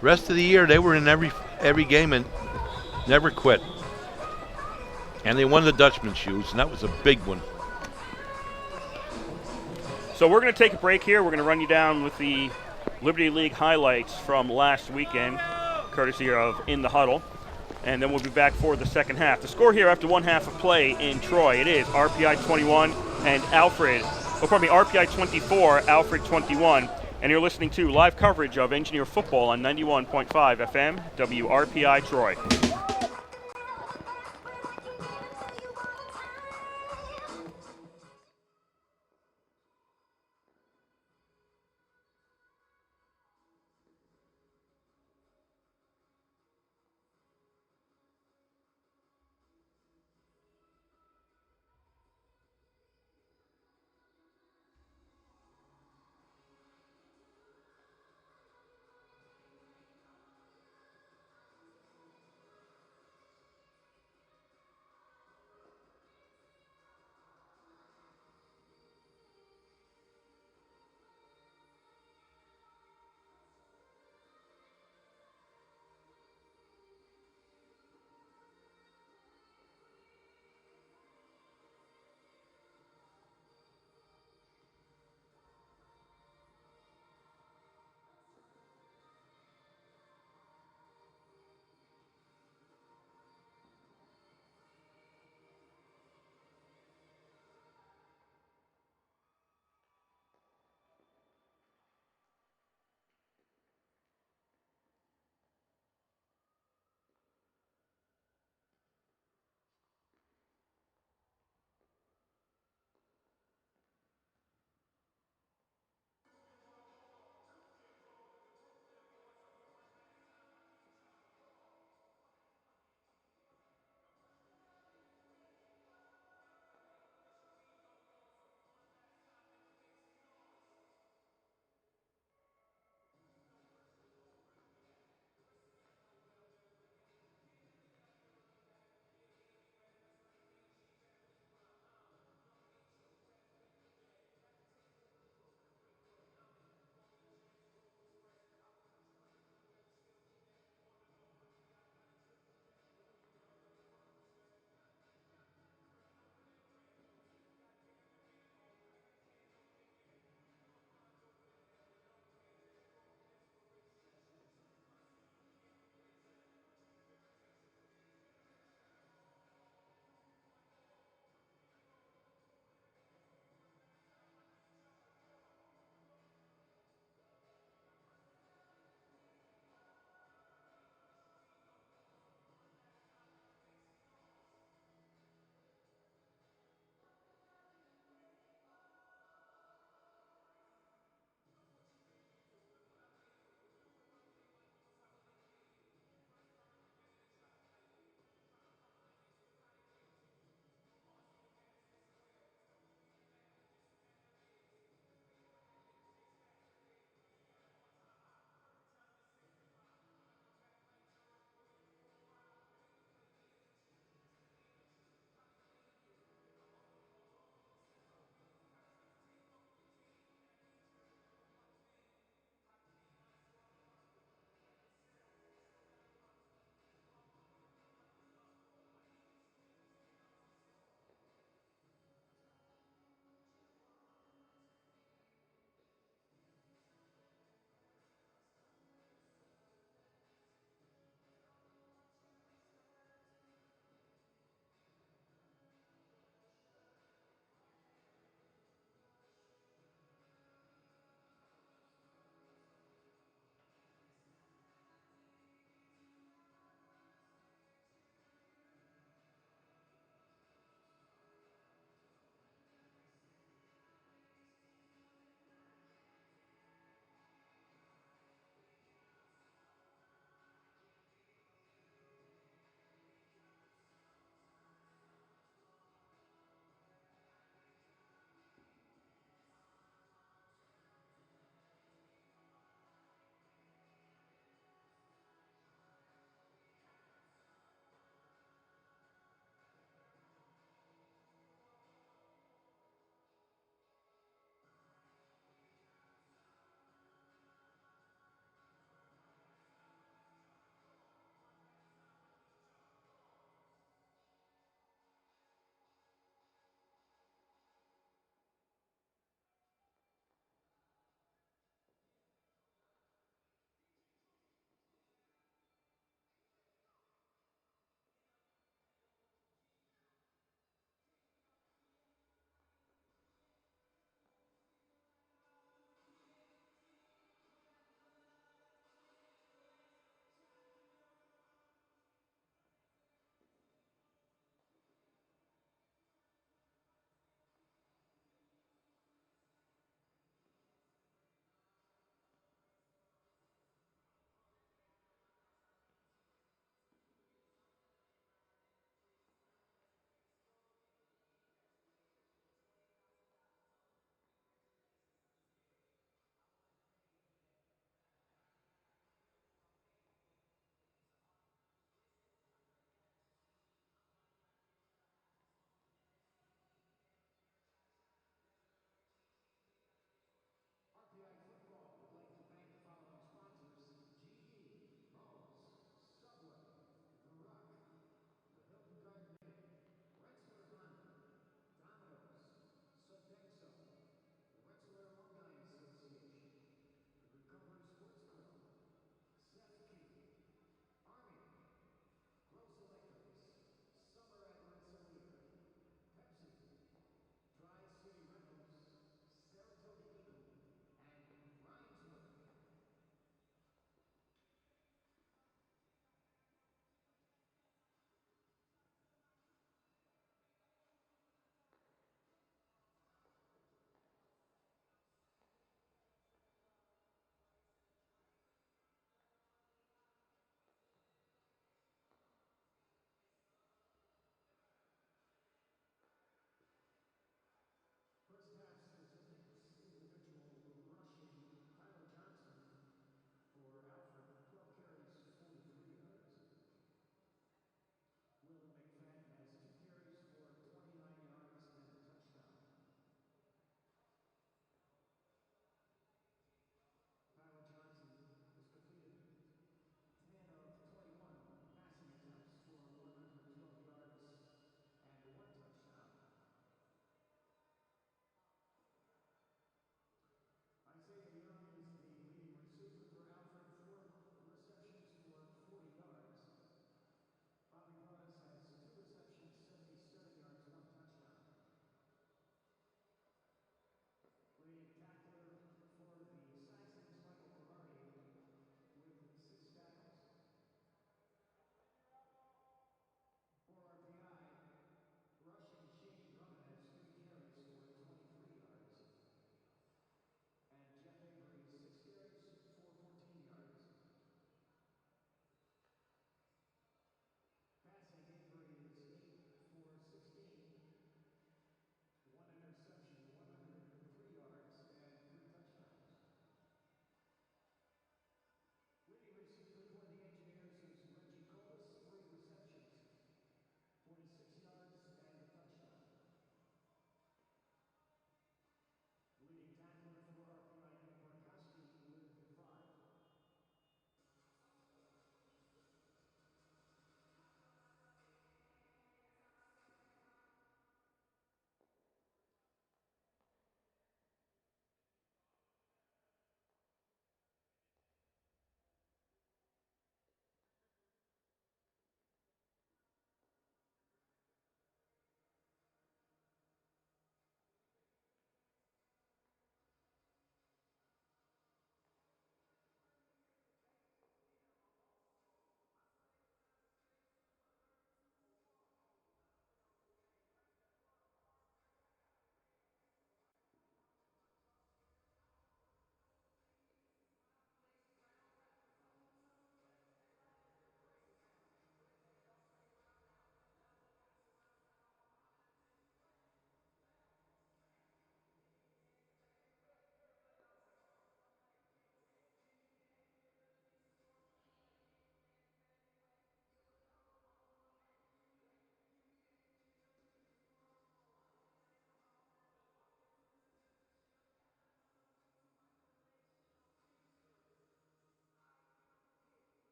rest of the year, they were in every game and never quit. And they won the Dutchman shoes, and that was a big one. So we're going to take a break here. We're going to run you down with the Liberty League highlights from last weekend, courtesy of In the Huddle. And then we'll be back for the second half. The score here after one half of play in Troy, it is RPI 21 and RPI 24, Alfred 21. And you're listening to live coverage of Engineer Football on 91.5 FM, WRPI Troy.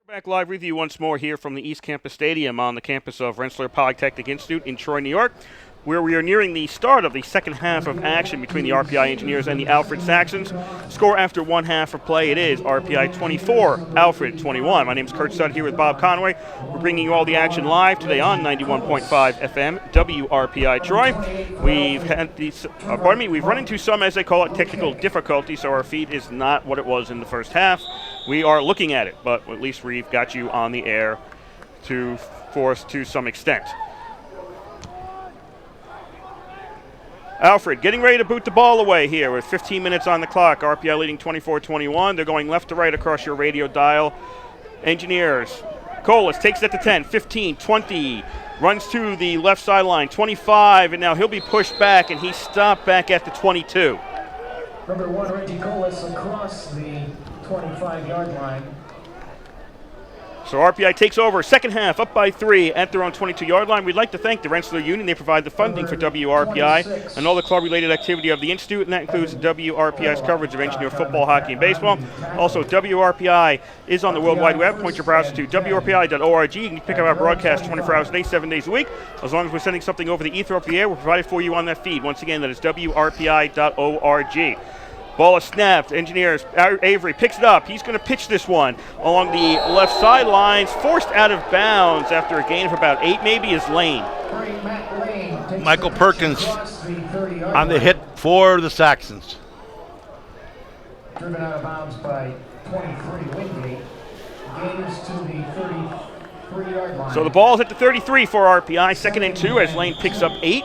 Back live with you once more here from the East Campus Stadium on the campus of Rensselaer Polytechnic Institute in Troy, New York, where we are nearing the start of the second half of action between the RPI Engineers and the Alfred Saxons. Score after one half of play, it is RPI 24, Alfred 21. My name is Kurt Sutton here with Bob Conway. We're bringing you all the action live today on 91.5 FM WRPI Troy. We've run into some, as they call it, technical difficulties, so our feed is not what it was in the first half. We are looking at it, but at least we've got you on the air for us to some extent. Alfred getting ready to boot the ball away here with 15 minutes on the clock. RPI leading 24-21. They're going left to right across your radio dial. Engineers. Colas takes it to 10, 15, 20. Runs to the left sideline, 25, and now he'll be pushed back, and he's stopped back at the 22. Number 1, Reggie Colas across the 25-yard line. So RPI takes over, second half, up by 3 at their own 22-yard line. We'd like to thank the Rensselaer Union. They provide the funding for WRPI and all the club-related activity of the Institute, and that includes WRPI's coverage of engineer football, hockey, and baseball. Also, WRPI is on the World Wide Web. Point your browser to WRPI.org. You can pick up our broadcast 24 hours a day, 7 days a week. As long as we're sending something over the ether up the air, we'll provide it for you on that feed. Once again, that is WRPI.org. Ball is snapped. Engineers, Avery picks it up. He's going to pitch this one along the left sidelines. Forced out of bounds after a gain of about 8, maybe, is Lane. Michael Perkins on the hit for the Saxons. Driven out of bounds by 23 Wingate. Gains to the 33-yard line. So the ball's at the 33 for RPI. 2nd and 2 as Lane picks up 8.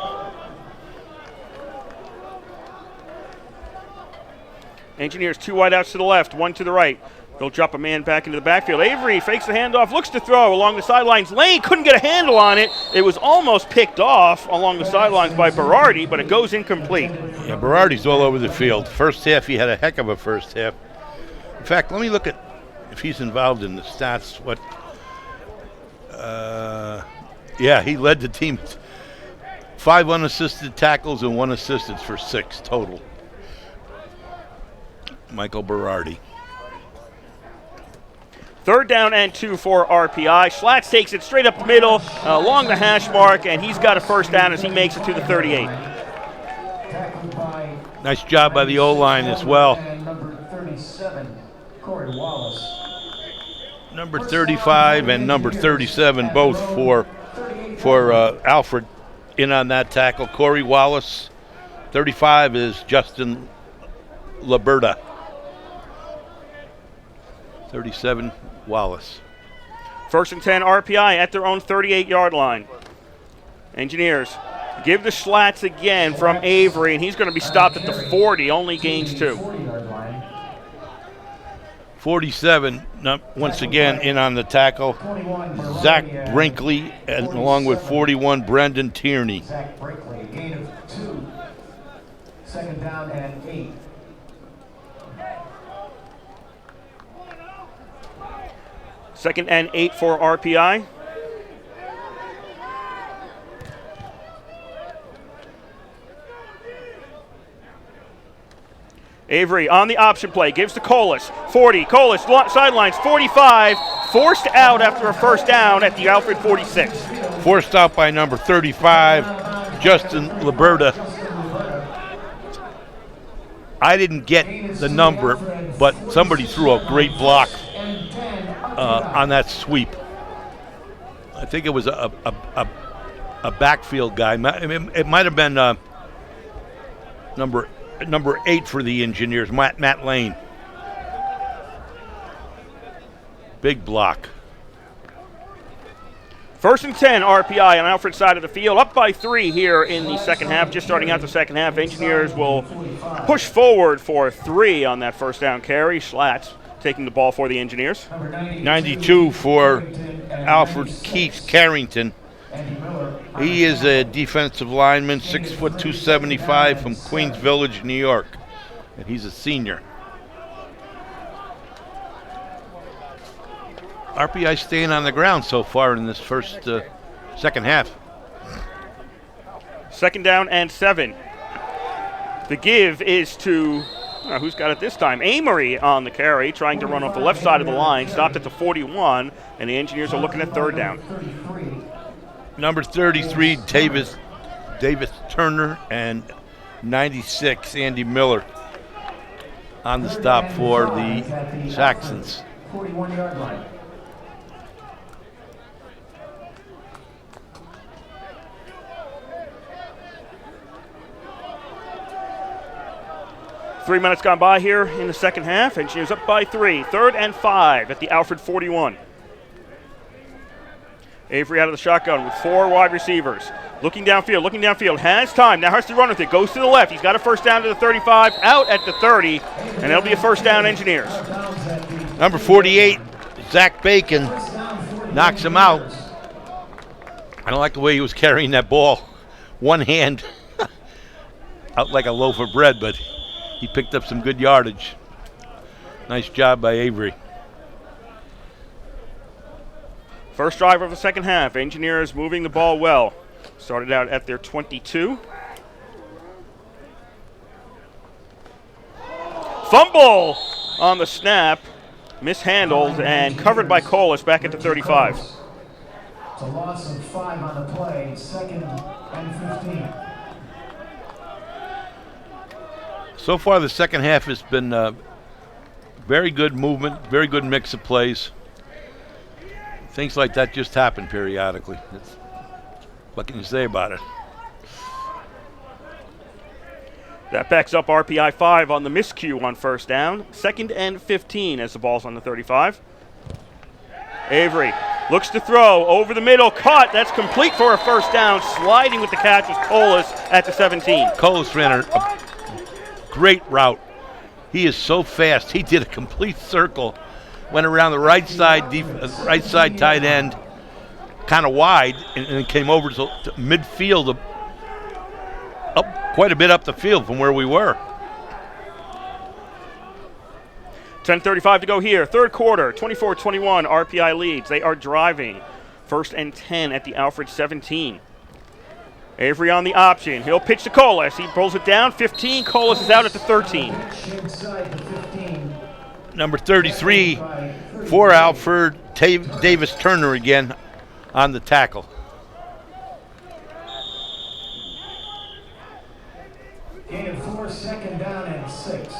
Engineers 2 wideouts to the left, 1 to the right. They'll drop a man back into the backfield. Avery fakes the handoff, looks to throw along the sidelines. Lane couldn't get a handle on it. It was almost picked off along the sidelines by Berardi, but it goes incomplete. Yeah, Berardi's all over the field. First half, he had a heck of a first half. In fact, let me look at if he's involved in the stats. Yeah, he led the team. 5 unassisted tackles and 1 assisted for 6 total. Michael Berardi. 3rd down and 2 for RPI. Schlatt takes it straight up the middle, along the hash mark, and he's got a first down as he makes it to the 38. Nice job by the O-line as well. And number 37, Corey Wallace. Number 35 and number 37, both for Alfred in on that tackle. Corey Wallace. 35 is Justin Liberta. 37, Wallace. 1st and 10, RPI at their own 38-yard line. Engineers give the Schlats again from Avery, and he's going to be stopped at the 40, only gains 2. 47, once again, in on the tackle. Zach Brinkley, and along with 41, Brendan Tierney. Zach Brinkley, gain of 2. 2nd down and 8. Second and 8 for RPI. Avery on the option play, gives to Colas. 40, Colas, sidelines, 45, forced out after a first down at the Alfred 46. Forced out by number 35, Justin Liberta. I didn't get the number, but somebody threw a great block on that sweep. I think it was a backfield guy. It might have been number 8 for the Engineers, Matt Lane. Big block. 1st and 10, RPI on Alfred's side of the field, up by 3 here in the second half. Just starting out the second half, Engineers will push forward for 3 on that first down carry. Schlats taking the ball for the Engineers. 92 for Alfred Keith Carrington. He is a defensive lineman, 6 foot 275 from Queens Village, New York, and he's a senior. RPI staying on the ground so far in this second half. 2nd down and 7. The give is to Who's got it this time? Amory on the carry, trying to run off the left side of the line. Stopped at the 41, and the Engineers are looking at third down. Number 33, Davis Turner, and 96, Andy Miller on the stop for the Saxons. 41-yard line. Three minutes gone by here in the second half. Engineers up by 3. 3rd and 5 at the Alfred 41. Avery out of the shotgun with 4 wide receivers. Looking downfield, has time. Now has to run with it. Goes to the left. He's got a first down to the 35, out at the 30, and it'll be a first down, Engineers. Number 48, Zach Bacon, knocks him out. I don't like the way he was carrying that ball. One hand out like a loaf of bread, but he picked up some good yardage. Nice job by Avery. First drive of the second half. Engineers moving the ball well. Started out at their 22. Fumble on the snap. Mishandled and covered by Colas back at the 35. It's a loss of 5 on the play. 2nd and 15. So far, the second half has been very good movement, very good mix of plays. Things like that just happen periodically. What can you say about it? That backs up RPI 5 on the miscue on first down. 2nd and 15 as the ball's on the 35. Avery looks to throw over the middle, caught. That's complete for a first down. Sliding with the catch is Colas at the 17. Colas ran a great route. He is so fast. He did a complete circle, went around the right side tight end, kind of wide, and then came over to midfield, up quite a bit up the field from where we were. 10:35 to go here. Third quarter, 24-21, RPI leads. They are driving. 1st and 10 at the Alfred 17. Avery on the option. He'll pitch to Colas. He pulls it down. 15. Colas is out at the 13. Number 33 for Alfred, Davis Turner again on the tackle. Gain of 4, 2nd down and 6.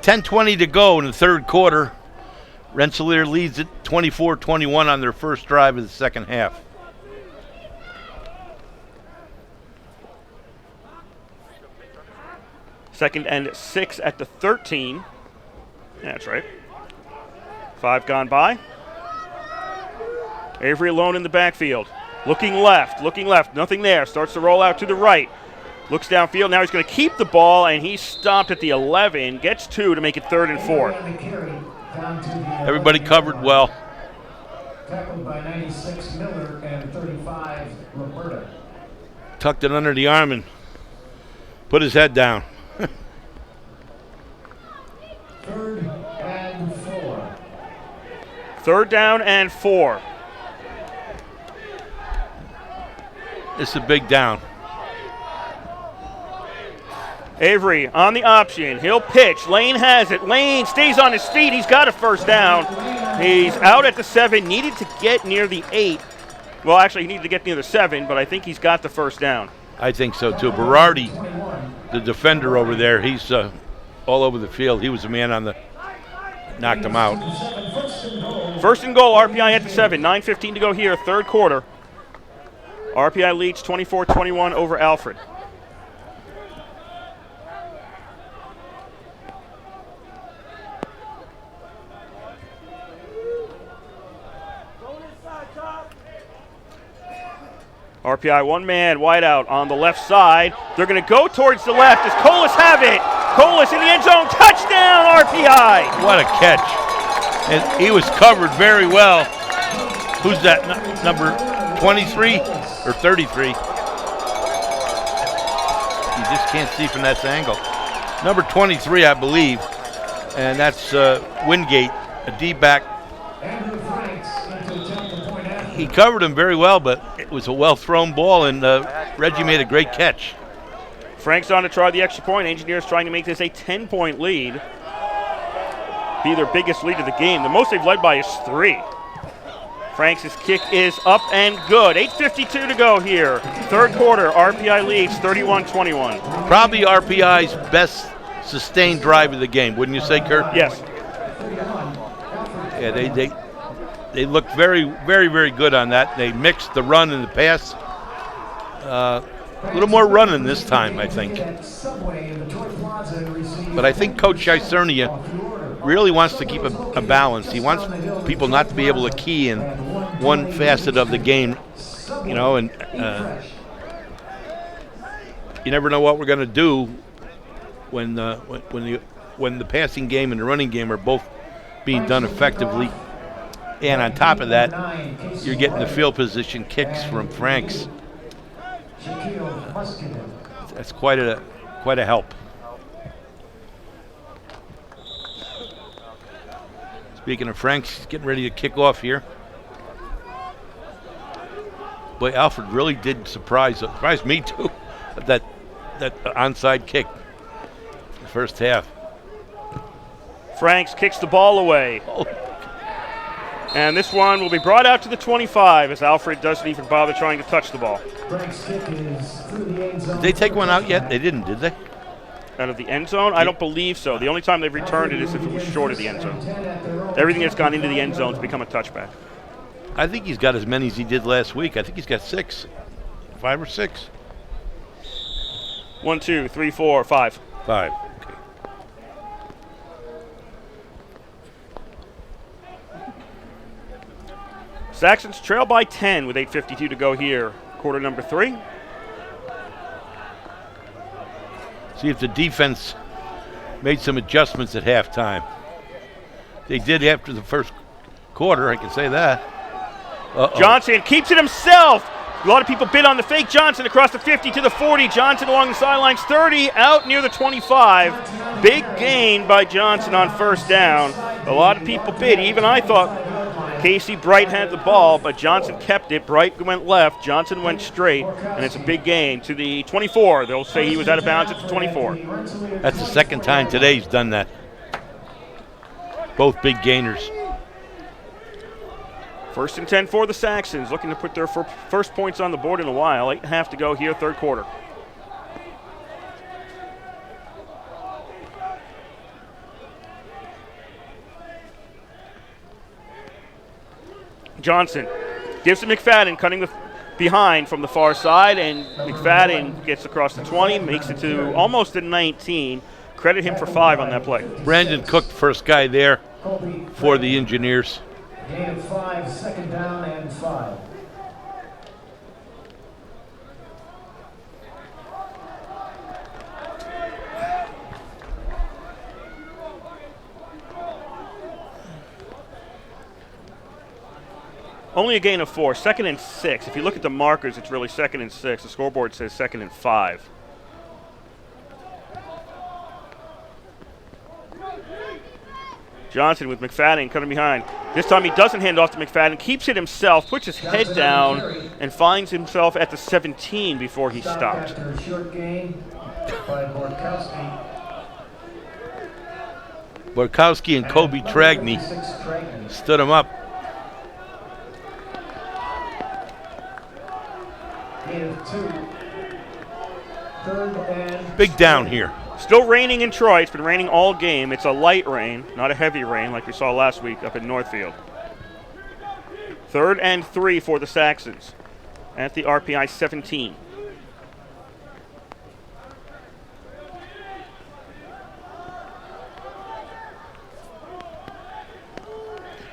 10:20 to go in the third quarter. Rensselaer leads it 24-21 on their first drive of the second half. Second and 6 at the 13. Yeah, that's right. 5 gone by. Avery alone in the backfield. Looking left. Nothing there. Starts to roll out to the right. Looks downfield. Now he's going to keep the ball, and he's stopped at the 11. Gets 2 to make it 3rd and 4. Everybody covered well. Tackled by 96 Miller and 35 Roberta. Tucked it under the arm and put his head down. 3rd and 4. 3rd down and 4. It's a big down. Avery on the option. He'll pitch. Lane has it. Lane stays on his feet. He's got a first down. He's out at the 7. Needed to get near the 8. Well, actually, he needed to get near the 7, but I think he's got the first down. I think so, too. Berardi, the defender over there, he's all over the field. He was the man on the knocked him out. 1st and goal, RPI at the 7. 9:15 to go here, third quarter. RPI leads 24-21 over Alfred. RPI one-man wide out on the left side. They're going to go towards the left. Does Colas have it? Colas in the end zone. Touchdown, RPI. What a catch. And he was covered very well. Who's that? Number 23 or 33? You just can't see from that angle. Number 23, I believe. And that's Wingate, a D-back. He covered him very well, but it was a well-thrown ball, and Reggie made a great catch. Frank's on to try the extra point. Engineers trying to make this a 10-point lead. Be their biggest lead of the game. The most they've led by is 3. Franks' kick is up and good. 8:52 to go here. Third quarter, RPI leads 31-21. Probably RPI's best sustained drive of the game, wouldn't you say, Kurt? Yes. Yeah, they looked very, very, very good on that. They mixed the run and the pass. A little more running this time, I think. But I think Coach Isaia really wants to keep a balance. He wants people not to be able to key in one facet of the game, you know, and you never know what we're going to do when the passing game and the running game are both being done effectively. And on top of that, you're getting the field position kicks from Franks. That's quite a help. Speaking of Franks, he's getting ready to kick off here. Boy, Alfred really did surprise me too. That onside kick, the first half. Franks kicks the ball away. Oh. And this one will be brought out to the 25 as Alfred doesn't even bother trying to touch the ball. Did they take one out yet? They didn't, did they? Out of the end zone? I don't believe so. The only time they've returned it is if it was short of the end zone. Everything that's gone into the end zone has become a touchback. I think he's got as many as he did last week. I think he's got 6. 5 or 6. 1, 2, 3, 4, 5. 5. Okay. Saxons trail by 10 with 8:52 to go here. Quarter number 3. See if the defense made some adjustments at halftime. They did after the first quarter, I can say that. Uh-oh. Johnson keeps it himself. A lot of people bid on the fake. Johnson across the 50 to the 40. Johnson along the sidelines, 30, out near the 25. Big gain by Johnson on first down. A lot of people bid. Even I thought Casey Bright had the ball, but Johnson kept it. Bright went left. Johnson went straight, and it's a big gain to the 24. They'll say he was out of bounds at the 24. That's the second time today he's done that. Both big gainers. First and 10 for the Saxons, looking to put their first points on the board in a while. 8.5 to go here, third quarter. Johnson gives to McFadden, cutting the behind from the far side, and McFadden gets across the 20, makes it to almost the 19. Credit him for 5 on that play. Brandon Cook, first guy there for the Engineers. Gain of 5, second down and 5. Only a gain of 4, second and 6. If you look at the markers, it's really second and 6. The scoreboard says second and 5. Johnson with McFadden coming behind. This time he doesn't hand off to McFadden, keeps it himself, puts his head down, and finds himself at the 17 before he stopped. After a short gain by Borkowski and Kobe Tragney stood him up. Big down here. Still raining in Troy. It's been raining all game. It's a light rain, not a heavy rain like we saw last week up in Northfield. 3rd and 3 for the Saxons at the RPI 17.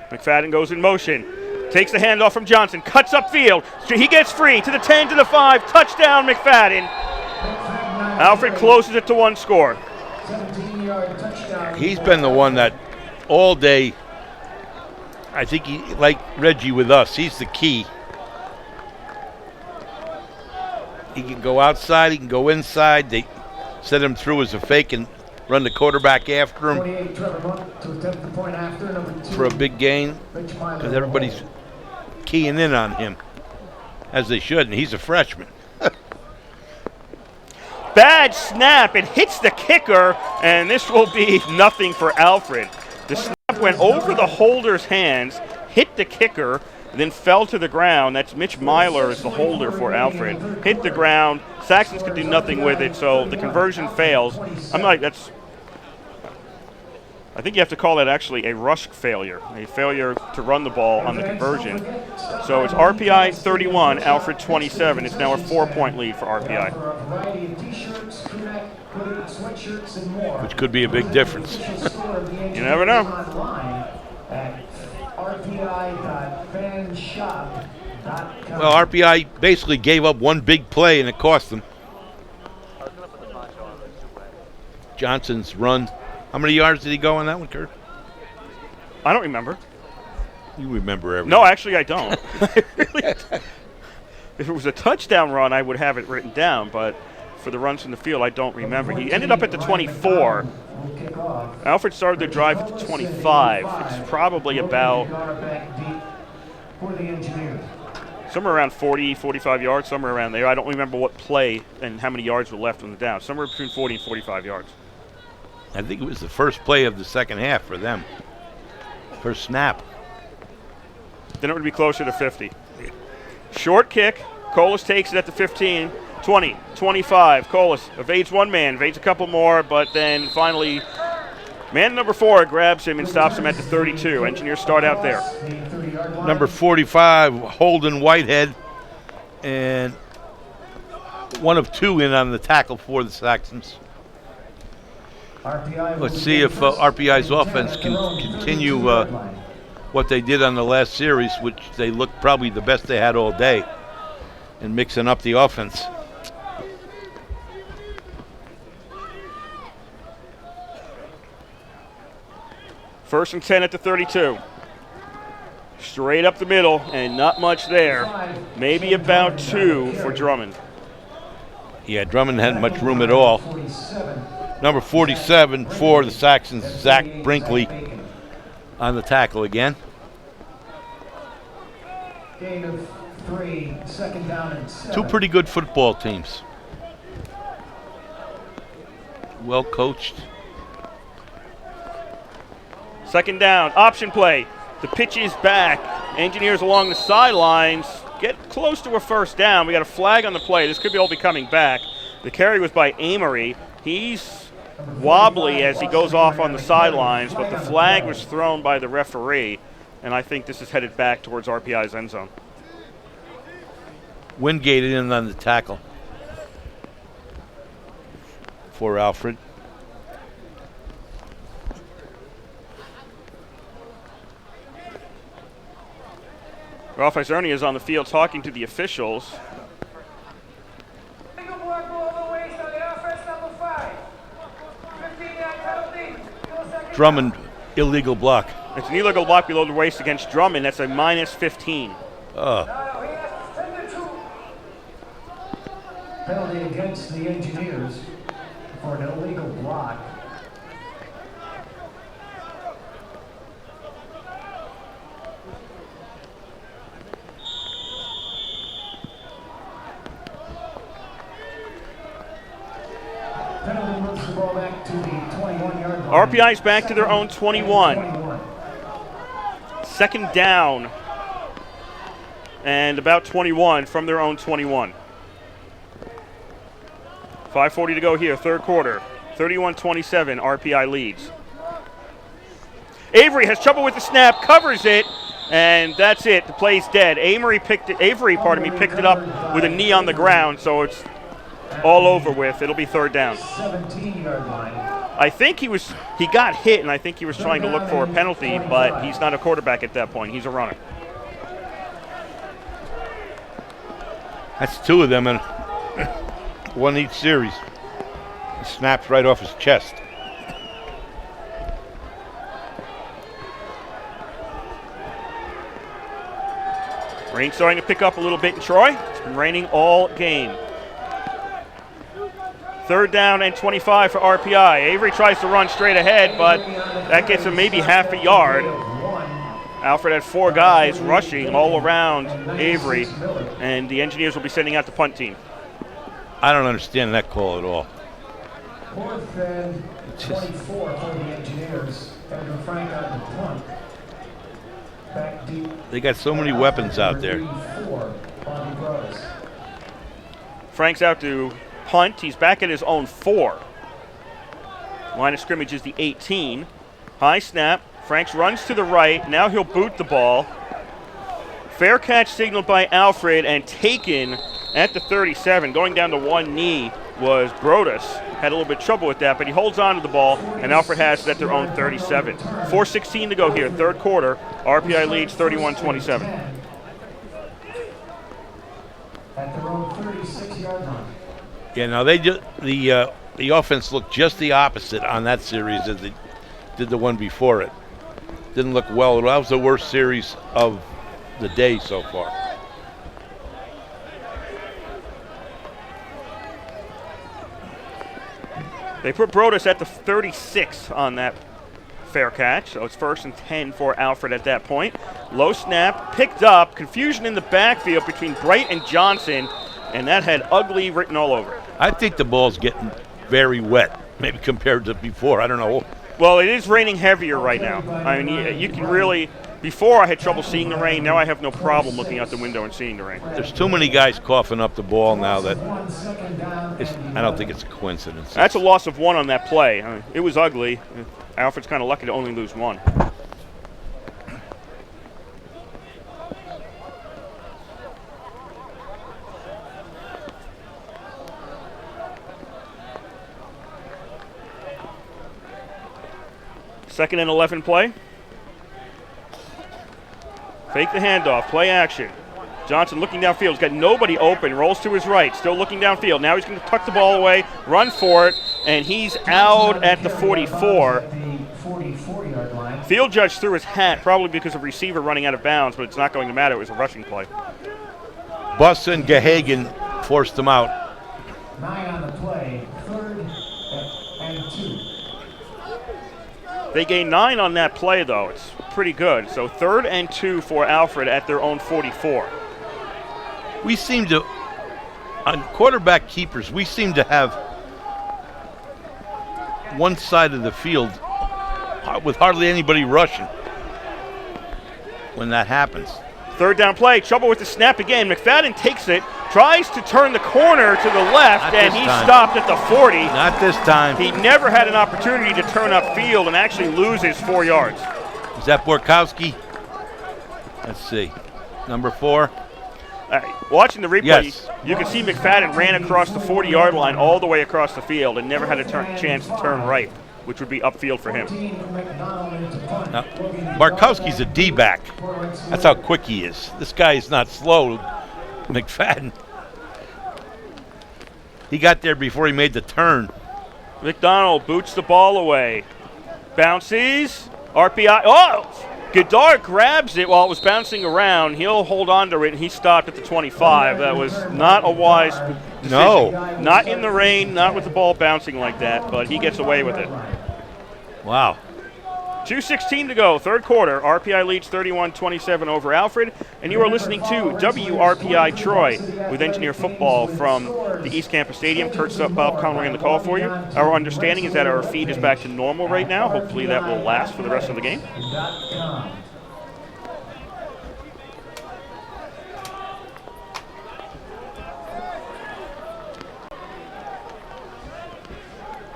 McFadden goes in motion. Takes the handoff from Johnson. Cuts upfield. He gets free to the 10 to the 5. Touchdown, McFadden. Alfred closes it to 1 score. He's been the one that all day, I think he, like Reggie with us, he's the key. He can go outside, he can go inside. They set him through as a fake and run the quarterback after him for a big gain, because everybody's keying in on him, as they should, and he's a freshman. Bad snap. It hits the kicker, and this will be nothing for Alfred. The snap went over the holder's hands, hit the kicker, then fell to the ground. That's Mitch Myler is the holder for Alfred. Hit the ground. Saxons could do nothing with it, so the conversion fails. I think you have to call that actually a rush failure, a failure to run the ball on the conversion. So it's RPI 31, Alfred 27. It's now a 4-point lead for RPI. Which could be a big difference. You never know. Well, RPI basically gave up one big play and it cost them. Johnson's run. How many yards did he go on that one, Kurt? I don't remember. You remember everything. No, actually I don't. If it was a touchdown run, I would have it written down, but for the runs from the field, I don't remember. He ended up at the 24. Alfred started the drive at the 25. It's probably about somewhere around 40, 45 yards, somewhere around there. I don't remember what play and how many yards were left on the down. Somewhere between 40 and 45 yards. I think it was the first play of the second half for them. First snap. Then it would be closer to 50. Short kick. Colas takes it at the 15, 20, 25. Colas evades one man, evades a couple more, but then finally man number 4 grabs him and stops him at the 32. Engineers start out there. Number 45, Holden Whitehead, and one of 2 in on the tackle for the Saxons. Let's see if RPI's offense can continue what they did on the last series, which they looked probably the best they had all day, and mixing up the offense. First and 10 at the 32. Straight up the middle, and not much there. Maybe about 2 for Drummond. Yeah, Drummond hadn't much room at all. Number 47 for the Saxons, Zach Brinkley, on the tackle again. Gain of 3, second down and 7. 2 pretty good football teams. Well coached. Second down, option play. The pitch is back. Engineers along the sidelines get close to a first down. We got a flag on the play. This could be all be coming back. The carry was by Amory. He's wobbly as he goes off on the sidelines, but the flag was thrown by the referee, and I think this is headed back towards RPI's end zone. Wingate in on the tackle for Alfred. Ralph Isernia is on the field talking to the officials. Drummond, illegal block. It's an illegal block below the waist against Drummond. That's a minus 15. Penalty against the Engineers for an illegal block. Penalty moves the ball back to the 21-yard line. RPI's back to their own 21. Second down and about 21 from their own 21. 5:40 to go here, third quarter. 31-27, RPI leads. Avery has trouble with the snap, covers it, and that's it. The play's dead. Avery picked it up with a knee on the ground, so it's all over with. It'll be third down. 17-yard line. I think he got hit, and I think he was trying to look for a penalty, but he's not a quarterback at that point. He's a runner. That's 2 of them in one each series. It snaps right off his chest. Rain starting to pick up a little bit in Troy. It's been raining all game. Third down and 25 for RPI. Avery tries to run straight ahead, but that gets him maybe half a yard. Alfred had 4 guys rushing all around Avery, and the Engineers will be sending out the punt team. I don't understand that call at all. Fourth and 24 for the Engineers. Andrew Frank on the punt. Back deep. They got so many weapons out there. 4, Bobby Rose. Frank's out to punt. He's back at his own 4. Line of scrimmage is the 18. High snap. Franks runs to the right. Now he'll boot the ball. Fair catch signaled by Alfred and taken at the 37. Going down to one knee was Brodus. Had a little bit of trouble with that, but he holds on to the ball, and Alfred has it at their own 37. 4:16 to go here, third quarter. RPI leads 31-27. At their own 36-yard line. Yeah, now the offense looked just the opposite on that series as they did the one before it. Didn't look well. That was the worst series of the day so far. They put Brodus at the 36 on that fair catch, so it's 1st and 10 for Alfred at that point. Low snap, picked up, confusion in the backfield between Bright and Johnson, and that had ugly written all over it. I think the ball's getting very wet, maybe compared to before. I don't know. Well, it is raining heavier right now. I mean, you can really, before I had trouble seeing the rain, now I have no problem looking out the window and seeing the rain. There's too many guys coughing up the ball now that I don't think it's a coincidence. That's a loss of 1 on that play. I mean, it was ugly. Alfred's kind of lucky to only lose 1. Second and 11 play. Fake the handoff, play action. Johnson looking downfield, he's got nobody open, rolls to his right, still looking downfield. Now he's going to tuck the ball away, run for it, and he's out at the 44. Field judge threw his hat, probably because of receiver running out of bounds, but it's not going to matter. It was a rushing play. Buss and Gahagan forced him out. 9 on the play, 3rd and 2. They gained 9 on that play, though. It's pretty good. So 3rd and 2 for Alfred at their own 44. We seem to, on quarterback keepers, we seem to have one side of the field with hardly anybody rushing when that happens. 3rd down play, trouble with the snap again. McFadden takes it, tries to turn the corner to the left, and he stopped at the 40. Not this time. He never had an opportunity to turn upfield and actually loses 4 yards. Is that Borkowski? Let's see. Number 4. Watching the replay, Yes. you can see McFadden ran across the 40-yard line all the way across the field and never had a chance to turn right, which would be upfield for him. Now, Barkowski's a D-back. That's how quick he is. This guy is not slow. McFadden. He got there before he made the turn. McDonald boots the ball away. Bounces. RPI. Oh! Goddard grabs it while it was bouncing around. He'll hold on to it, and he stopped at the 25. That was not a wise decision. No. Not in the rain, not with the ball bouncing like that, but he gets away with it. Wow. 2:16 to go, third quarter. RPI leads 31-27 over Alfred, and you are listening to WRPI Troy with Engineer Football from the East Campus Stadium. Kurt Bob Conway on the call for you. Our understanding is that our feed is back to normal right now. Hopefully that will last for the rest of the game.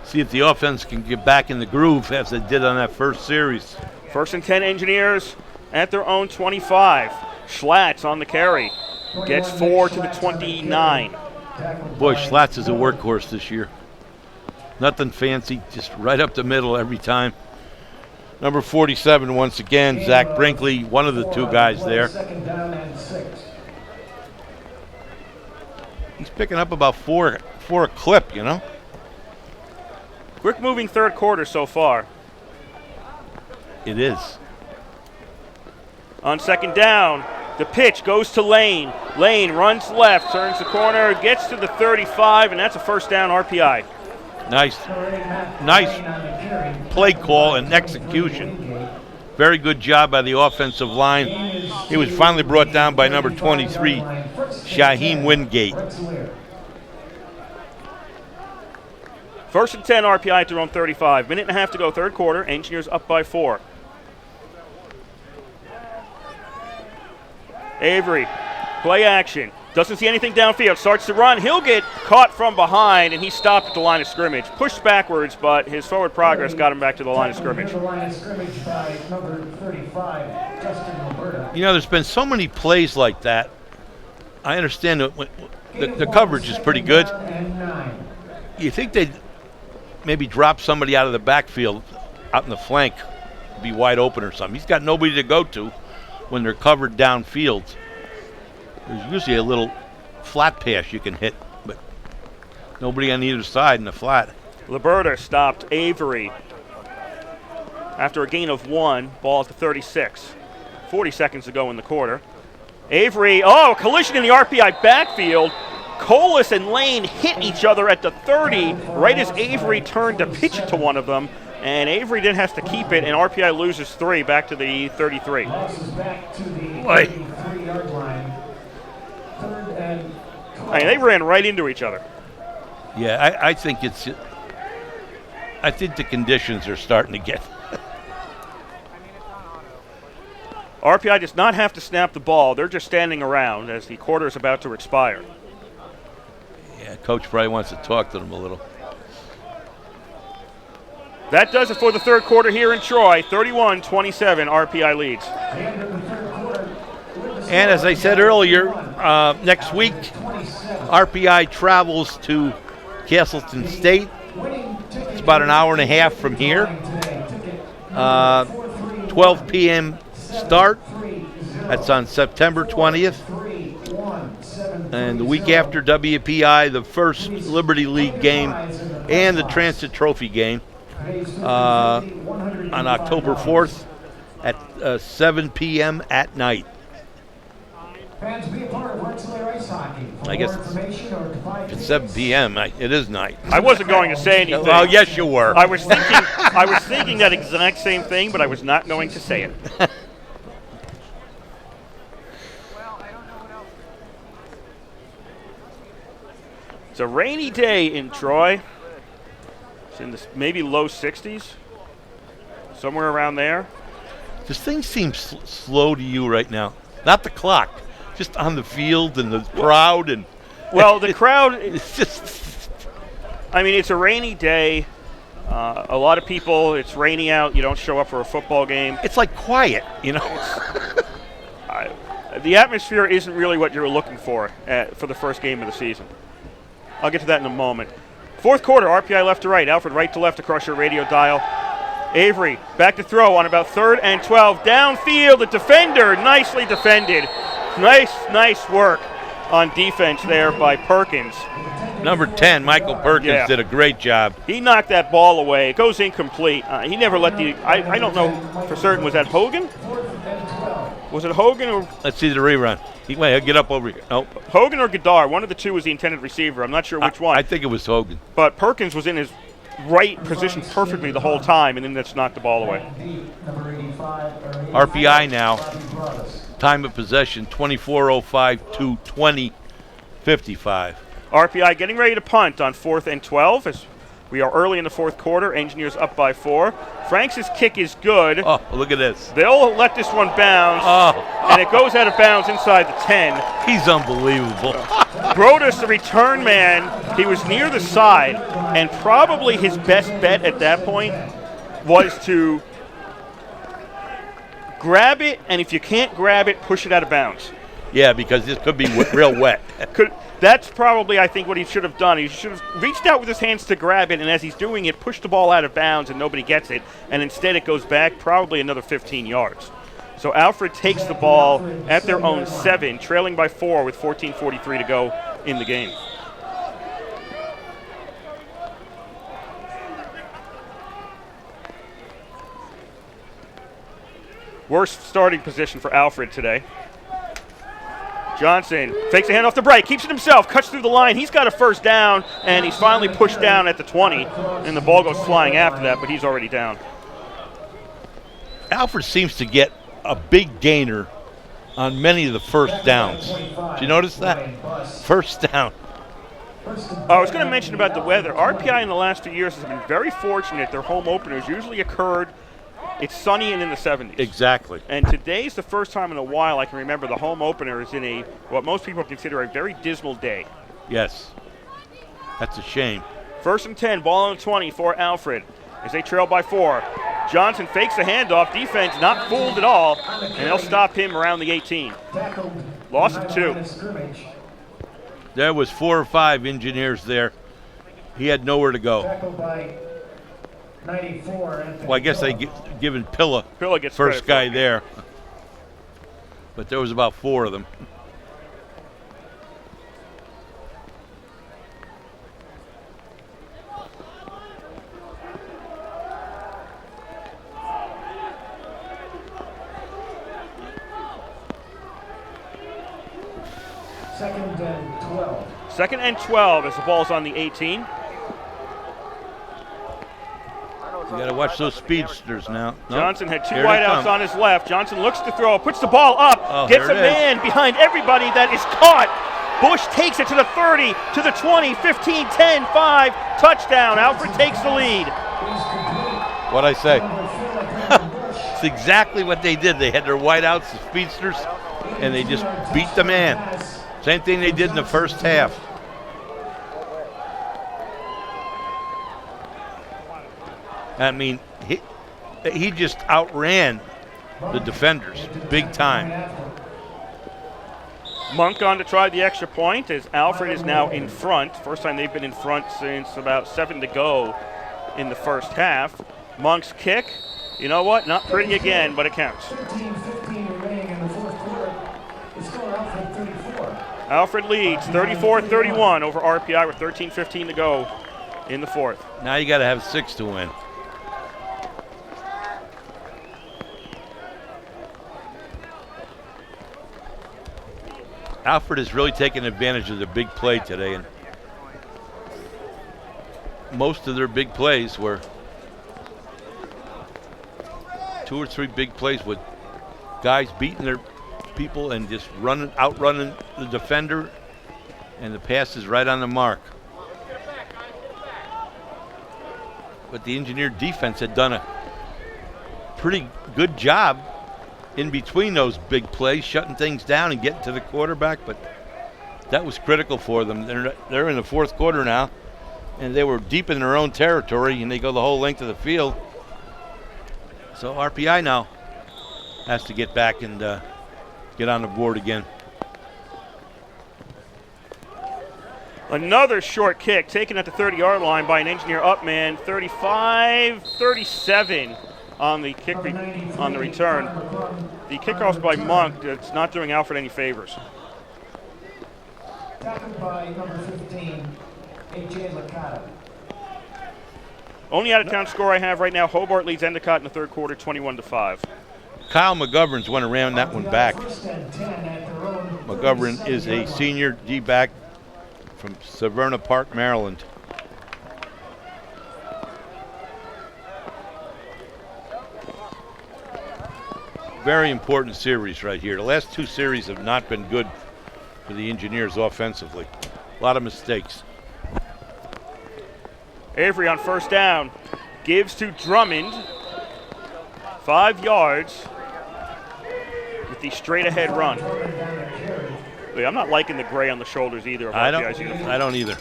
See if the offense can get back in the groove as they did on that first series. 1st and 10 Engineers at their own 25. Schlatt's on the carry. Gets 4 to the 29. Boy, Schlatt's is a workhorse this year. Nothing fancy, just right up the middle every time. Number 47 once again, Zach Brinkley, one of the two guys there. He's picking up about four a clip, you know. Quick moving third quarter so far. It is. On 2nd down, the pitch goes to Lane. Lane runs left, turns the corner, gets to the 35, and that's a 1st down RPI. Nice play call and execution. Very good job by the offensive line. He was finally brought down by number 23, Shaheem Wingate. First and 10, RPI at their own 35. Minute and a half to go, third quarter. Engineers up by 4. Avery, play action. Doesn't see anything downfield. Starts to run. He'll get caught from behind, and he stopped at the line of scrimmage. Pushed backwards, but his forward progress got him back to the line of scrimmage. By number 35, Justin Roberta. You know, there's been so many plays like that. I understand that the coverage is pretty good. You think they'd maybe drop somebody out of the backfield out in the flank, be wide open or something. He's got nobody to go to when they're covered downfield. There's usually a little flat pass you can hit, but nobody on either side in the flat. Liberta stopped Avery after a gain of 1. Ball at the 36. 40 seconds to go in the quarter. Avery, collision in the RPI backfield. Colas and Lane hit each other at the 30 right as Avery turned to pitch it to one of them. And Avery then has to keep it, and RPI loses 3 back to the 33. Back to the 33-yard line. I mean, they ran right into each other. Yeah, I think I think the conditions are starting to get. RPI does not have to snap the ball. They're just standing around as the quarter is about to expire. Yeah, coach probably wants to talk to them a little. That does it for the third quarter here in Troy. 31-27, RPI leads. And as I said earlier, next week, RPI travels to Castleton State. It's about an hour and a half from here. 12 p.m. start. That's on September 20th. And the week after WPI, the first Liberty League game and the Transit Trophy game on October 4th at 7 p.m. at night. I guess it's 7 p.m. It is night. I wasn't going to say anything. Well, yes, you were. I was thinking that exact same thing, but I was not going to say it. It's a rainy day in Troy. It's in the maybe low 60s, somewhere around there. Does things seem slow to you right now? Not the clock, just on the field and the crowd and. Well, the crowd. It's just. I mean, it's a rainy day. A lot of people. It's rainy out. You don't show up for a football game. It's like quiet, you know. The atmosphere isn't really what you're looking for the first game of the season. I'll get to that in a moment. Fourth quarter, RPI left to right. Alfred right to left across your radio dial. Avery back to throw on about 3rd and 12. Downfield, the defender nicely defended. Nice work on defense there by Perkins. Number 10, Michael Perkins, did a great job. He knocked that ball away. It goes incomplete. He never let I don't know for certain. Was that Hogan? Was it Hogan or? Let's see the rerun. He'll get up over here. Nope. Hogan or Goddard. One of the two was the intended receiver. I'm not sure which one. I think it was Hogan. But Perkins was in his right position perfectly the whole time, and then that's knocked the ball away. RPI now. Time of possession, 24:05 to 20:55. RPI getting ready to punt on 4th and 12 as we are early in the fourth quarter. Engineers up by 4. Franks' kick is good. Oh, look at this. They'll let this one bounce, and it goes out of bounds inside the 10. He's unbelievable. Brodus, the return man, he was near the side, and probably his best bet at that point was to grab it, and if you can't grab it, push it out of bounds. Yeah, because this could be real wet. That's probably, I think, what he should have done. He should have reached out with his hands to grab it, and as he's doing it, pushed the ball out of bounds, and nobody gets it. And instead it goes back probably another 15 yards. So Alfred takes the ball at their own 7, trailing by 4 with 14:43 to go in the game. Worst starting position for Alfred today. Johnson fakes a handoff to Bright, keeps it himself, cuts through the line. He's got a first down, and he's finally pushed down at the 20, and the ball goes flying after that, but he's already down. Alfred seems to get a big gainer on many of the first downs. Did you notice that? First down. I was going to mention about the weather. RPI in the last 2 years has been very fortunate. Their home openers usually occurred. It's sunny and in the 70s. Exactly. And today's the first time in a while I can remember the home opener is in what most people consider a very dismal day. Yes. That's a shame. 1st and 10, ball on the 20 for Alfred as they trail by 4. Johnson fakes the handoff. Defense not fooled at all, and they'll stop him around the 18. Loss of 2. There was 4 or 5 engineers there. He had nowhere to go. Well, I guess they given Pilla gets first guy there. But there was about 4 of them. Second and 12. 2nd and 12 as the ball's on the 18. You got to watch those speedsters now. No, Johnson had 2 here they wideouts come. on his left. Johnson looks to throw, puts the ball up, Oh, gets here a it is. man behind everybody that is caught. Bush takes it to the 30, to the 20, 15, 10, 5, touchdown. Alfred takes the lead. What'd I say? It's exactly what they did. They had their wideouts, the speedsters, and they just beat the man. Same thing they did in the first half. I mean, he just outran the defenders big time. Monk on to try the extra point as Alfred is now in front. First time they've been in front since about 7 to go in the first half. Monk's kick, you know what? Not pretty again, but it counts. 13-15 remaining in the fourth quarter. The score Alfred 34. Alfred leads 34-31 over RPI with 13:15 to go in the fourth. Now you got to have 6 to win. Alfred has really taken advantage of the big play today, and most of their big plays were 2 or 3 big plays with guys beating their people and just outrunning the defender, and the pass is right on the mark. But the Engineer defense had done a pretty good job in between those big plays, shutting things down and getting to the quarterback, but that was critical for them. They're in the fourth quarter now, and they were deep in their own territory, and they go the whole length of the field. So RPI now has to get back and get on the board again. Another short kick taken at the 30-yard line by an Engineer up man, 35-37 on the kick on the return. The kickoff's by Monk. It's not doing Alfred any favors. Tackled by number 15, A.J. Licata. Only out-of-town score I have right now, Hobart leads Endicott in the third quarter 21-5. Kyle McGovern's went around that one back. First and 10 at their own McGovern is a senior D-back from Severna Park, Maryland. Very important series right here. The last 2 series have not been good for the Engineers offensively. A lot of mistakes. Avery on first down, gives to Drummond, 5 yards with the straight-ahead run. Wait, I'm not liking the gray on the shoulders either. Of RPI's uniform. I don't either.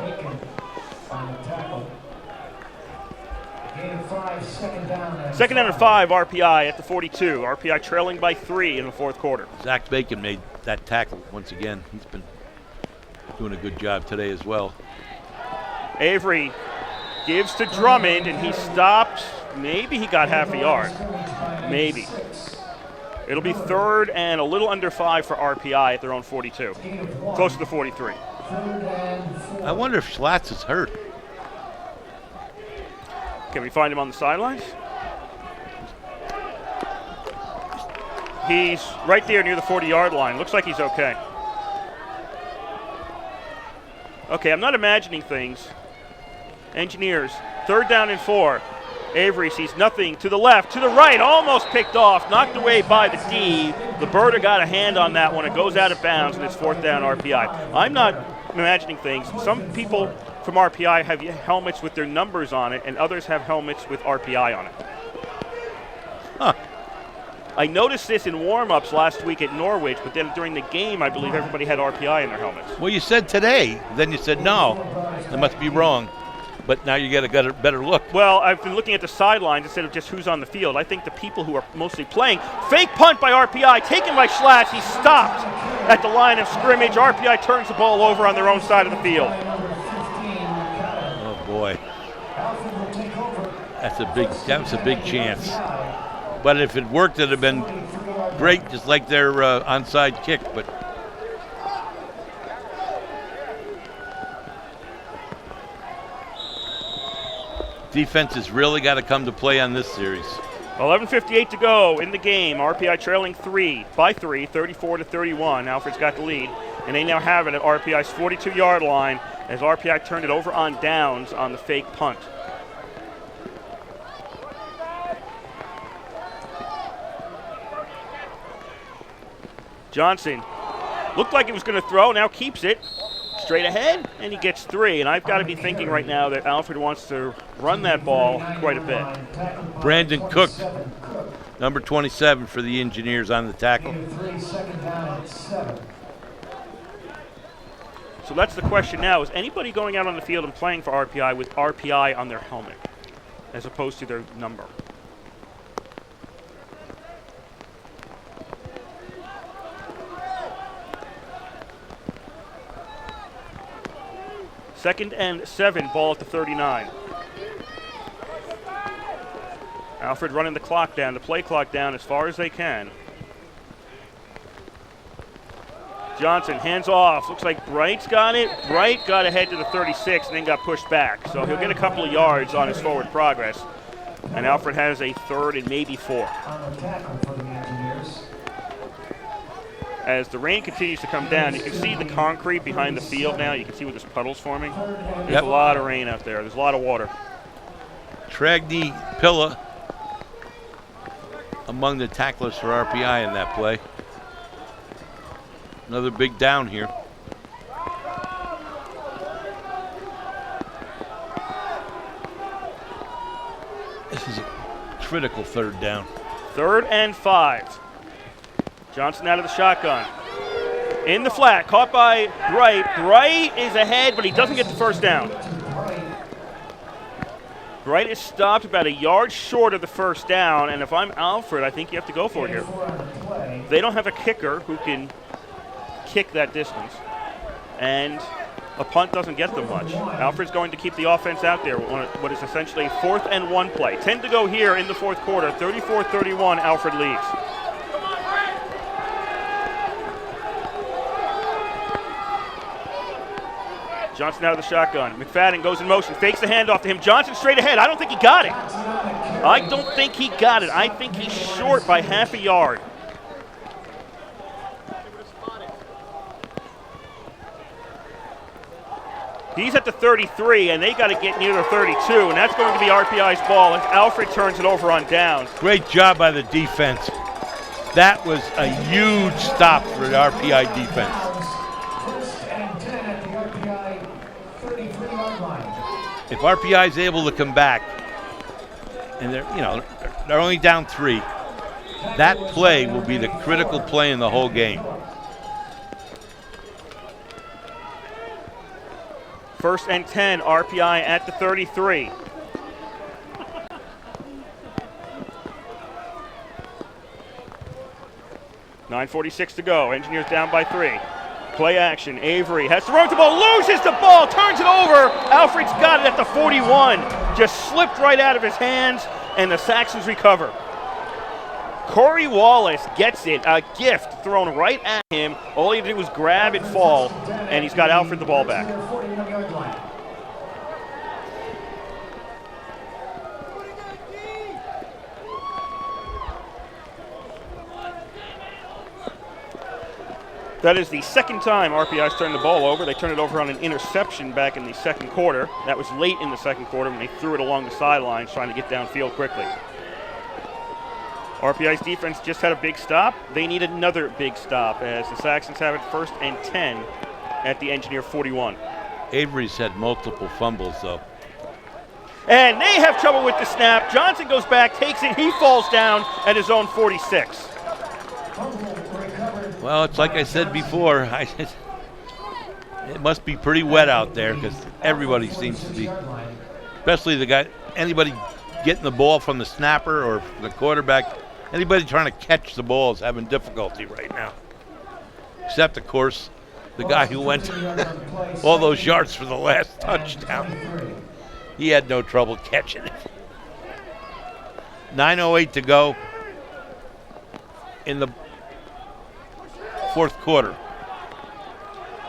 Aiken on the tackle. Gain of 5, second down. Second down and 5, RPI at the 42. RPI trailing by 3 in the fourth quarter. Zach Bacon made that tackle once again. He's been doing a good job today as well. Avery gives to Drummond, and he stopped. Maybe he got half a yard. Maybe. It'll be 3rd and a little under 5 for RPI at their own 42. Close to the 43. I wonder if Schlatt's is hurt. Can we find him on the sidelines? He's right there near the 40-yard line. Looks like he's okay. Okay, I'm not imagining things. Engineers, 3rd down and 4. Avery sees nothing to the left, to the right, almost picked off, knocked away by the D. The Birder got a hand on that one. It goes out of bounds, and it's 4th down RPI. I'm not imagining things. Some people from RPI have helmets with their numbers on it, and others have helmets with RPI on it. Huh. I noticed this in warm-ups last week at Norwich, but then during the game, I believe everybody had RPI in their helmets. Well, you said today, then you said no. That must be wrong. But now you get a better look. Well, I've been looking at the sidelines instead of just who's on the field. I think the people who are mostly playing. Fake punt by RPI, taken by Schlatt. He's stopped at the line of scrimmage. RPI turns the ball over on their own side of the field. Oh boy, that's a big chance. But if it worked, it'd have been great, just like their onside kick. But defense has really got to come to play on this series. 11:58 to go in the game. RPI trailing 3 by 3, 34-31. Alfred's got the lead, and they now have it at RPI's 42-yard line as RPI turned it over on downs on the fake punt. Johnson looked like he was going to throw, now keeps it straight ahead, and he gets 3. And I've got to be thinking right now that Alfred wants to run that ball quite a bit. Brandon Cook, number 27 for the Engineers on the tackle. So that's the question now. Is anybody going out on the field and playing for RPI with RPI on their helmet as opposed to their number? Second and 7, ball at the 39. Alfred running the clock down, the play clock down as far as they can. Johnson, hands off. Looks like Bright's got it. Bright got ahead to the 36 and then got pushed back. So he'll get a couple of yards on his forward progress. And Alfred has a 3rd and maybe 4. As the rain continues to come down, you can see the concrete behind the field now. You can see where there's puddles forming. There's a lot of rain out there. There's a lot of water. Tragny Pilla among the tacklers for RPI in that play. Another big down here. This is a critical 3rd down. 3rd and 5. Johnson out of the shotgun. In the flat, caught by Bright. Bright is ahead, but he doesn't get the first down. Bright is stopped about a yard short of the first down, and if I'm Alfred, I think you have to go for it here. They don't have a kicker who can kick that distance, and a punt doesn't get them much. Alfred's going to keep the offense out there on what is essentially a 4th and 1 play. 10 to go here in the 4th quarter. 34-31, Alfred leads. Johnson out of the shotgun. McFadden goes in motion, fakes the handoff to him. Johnson straight ahead. I don't think he got it. I think he's short by half a yard. He's at the 33, and they got to get near the 32, and that's going to be RPI's ball as Alfred turns it over on downs. Great job by the defense. That was a huge stop for the RPI defense. If RPI is able to come back, and they're only down 3, that play will be the critical play in the whole game. 1st and 10, RPI at the 33. .946 to go. Engineers down by 3. Play action. Avery has to run the ball, loses the ball, turns it over. Alfred's got it at the 41. Just slipped right out of his hands, and the Saxons recover. Corey Wallace gets it, a gift thrown right at him. All he had to do was grab and fall, and he's got Alfred the ball back. That is the second time RPI's turned the ball over. They turned it over on an interception back in the 2nd quarter. That was late in the 2nd quarter when they threw it along the sidelines trying to get downfield quickly. RPI's defense just had a big stop. They need another big stop as the Saxons have it 1st and 10 at the Engineer 41. Avery's had multiple fumbles, though. And they have trouble with the snap. Johnson goes back, takes it. He falls down at his own 46. Well, it's like I said before. It must be pretty wet out there because everybody seems to be, especially anybody getting the ball from the snapper or the quarterback, anybody trying to catch the ball is having difficulty right now. Except, of course, the guy who went all those yards for the last touchdown. He had no trouble catching it. 9:08 to go in the fourth quarter.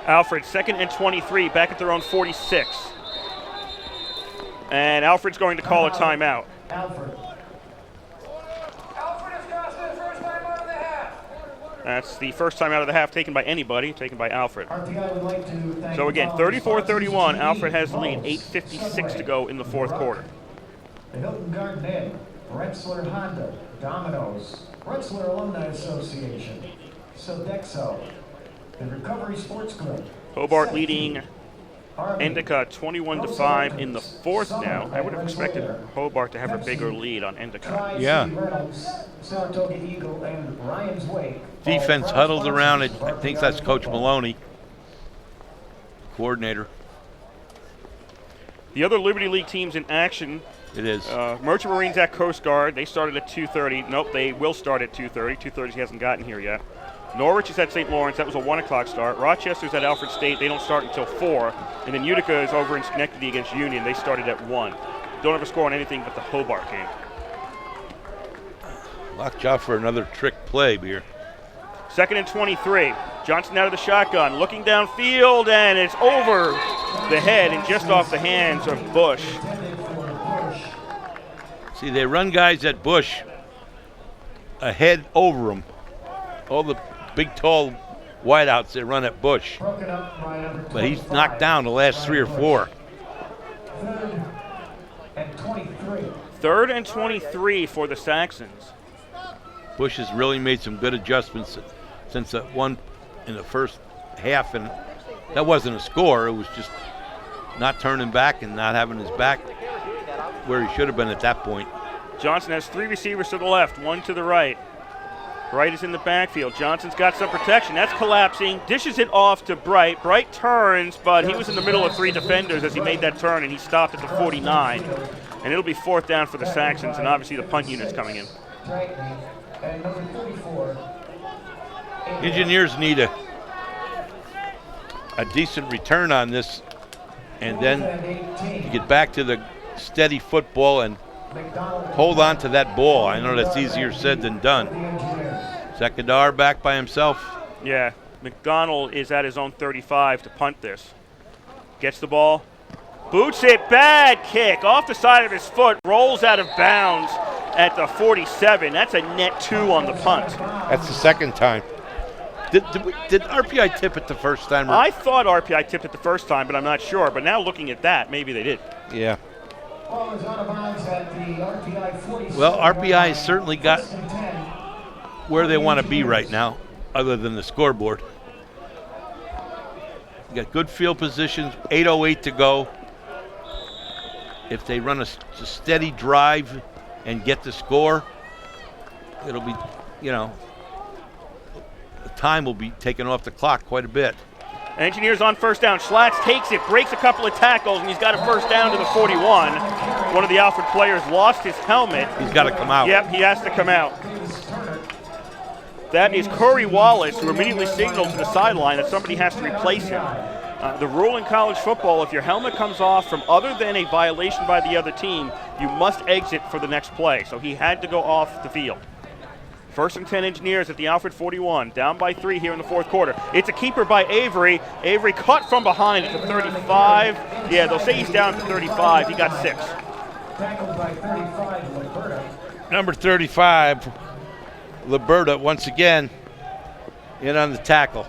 Alfred, 2nd and 23, back at their own 46. And Alfred's going to call a timeout. Alfred. That's the first time out of the half taken by anybody, taken by Alfred. RPI would like to thank So again, the 34-31, TV Alfred has the lead, hosts. 8:56 to go in the fourth quarter. The Hilton Garden Inn, Rensselaer Honda, Domino's, Rensselaer Alumni Association, Sodexo, the Recovery Sports Group. Hobart Seth leading Keith, Army, Endicott 21-5 in the fourth now. I would have expected Hobart to have a bigger lead on Endicott. Tri-C Yeah. Reynolds, Saratoga Eagle, and Ryan's Wake. Defense All huddled proud around it. sponsors I of think RPI that's Coach football. Maloney, coordinator. The other Liberty League teams in action, It is. Merchant Marines at Coast Guard. They started at 2:30. Nope, they will start at 2:30. 2:30 hasn't gotten here yet. Norwich is at St. Lawrence. That was a 1 o'clock start. Rochester's at Alfred State. They don't start until 4. And then Utica is over in Schenectady against Union. They started at 1. Don't have a score on anything but the Hobart game. Watch out for another trick play here. 2nd and 23. Johnson out of the shotgun, looking downfield, and it's over the head and just off the hands of Bush. See, they run guys at Bush ahead over them. All the big, tall wideouts they run at Bush. Broken up by number But he's 25. knocked down the last 3 or 4. 3rd and 23. 3rd and 23 for the Saxons. Bush has really made some good adjustments since that one in the first half, and that wasn't a score. It was just not turning back and not having his back where he should have been at that point. Johnson has 3 receivers to the left, 1 to the right. Bright is in the backfield. Johnson's got some protection. That's collapsing. Dishes it off to Bright. Bright turns, but he was in the middle of 3 defenders as he made that turn, and he stopped at the 49. And it'll be 4th down for the Saxons, and obviously the punt unit's coming in. Dragney and number 34. Engineers need a decent return on this, and then you get back to the steady football and hold on to that ball. I know that's easier said than done. Sekadar back by himself. Yeah, McDonald is at his own 35 to punt this. Gets the ball, boots it, bad kick off the side of his foot, rolls out of bounds at the 47. That's a net 2 on the punt. That's the second time. Did RPI tip it the first time? I thought RPI tipped it the first time, but I'm not sure. But now looking at that, maybe they did. Yeah. Ball is out of bounds at the RPI 47. Well, RPI has certainly got 1st and 10. where they want to be right now, other than the scoreboard. You got good field positions, 8:08 to go. If they run a steady drive and get the score, it'll be, the time will be taken off the clock quite a bit. Engineers on 1st down. Schlatt's takes it, breaks a couple of tackles, and he's got a 1st down to the 41. One of the Alfred players lost his helmet. He's got to come out. Yep, he has to come out. That is Corey Wallace, who immediately signaled to the sideline that somebody has to replace him. The rule in college football, if your helmet comes off from other than a violation by the other team, you must exit for the next play. So he had to go off the field. 1st and 10 Engineers at the Alfred 41, down by 3 here in the fourth quarter. It's a keeper by Avery. Avery caught from behind at the 35. Yeah, they'll say he's down to 35. He got 6. Tackled by 35, Liberta. Number 35, Liberta, once again, in on the tackle.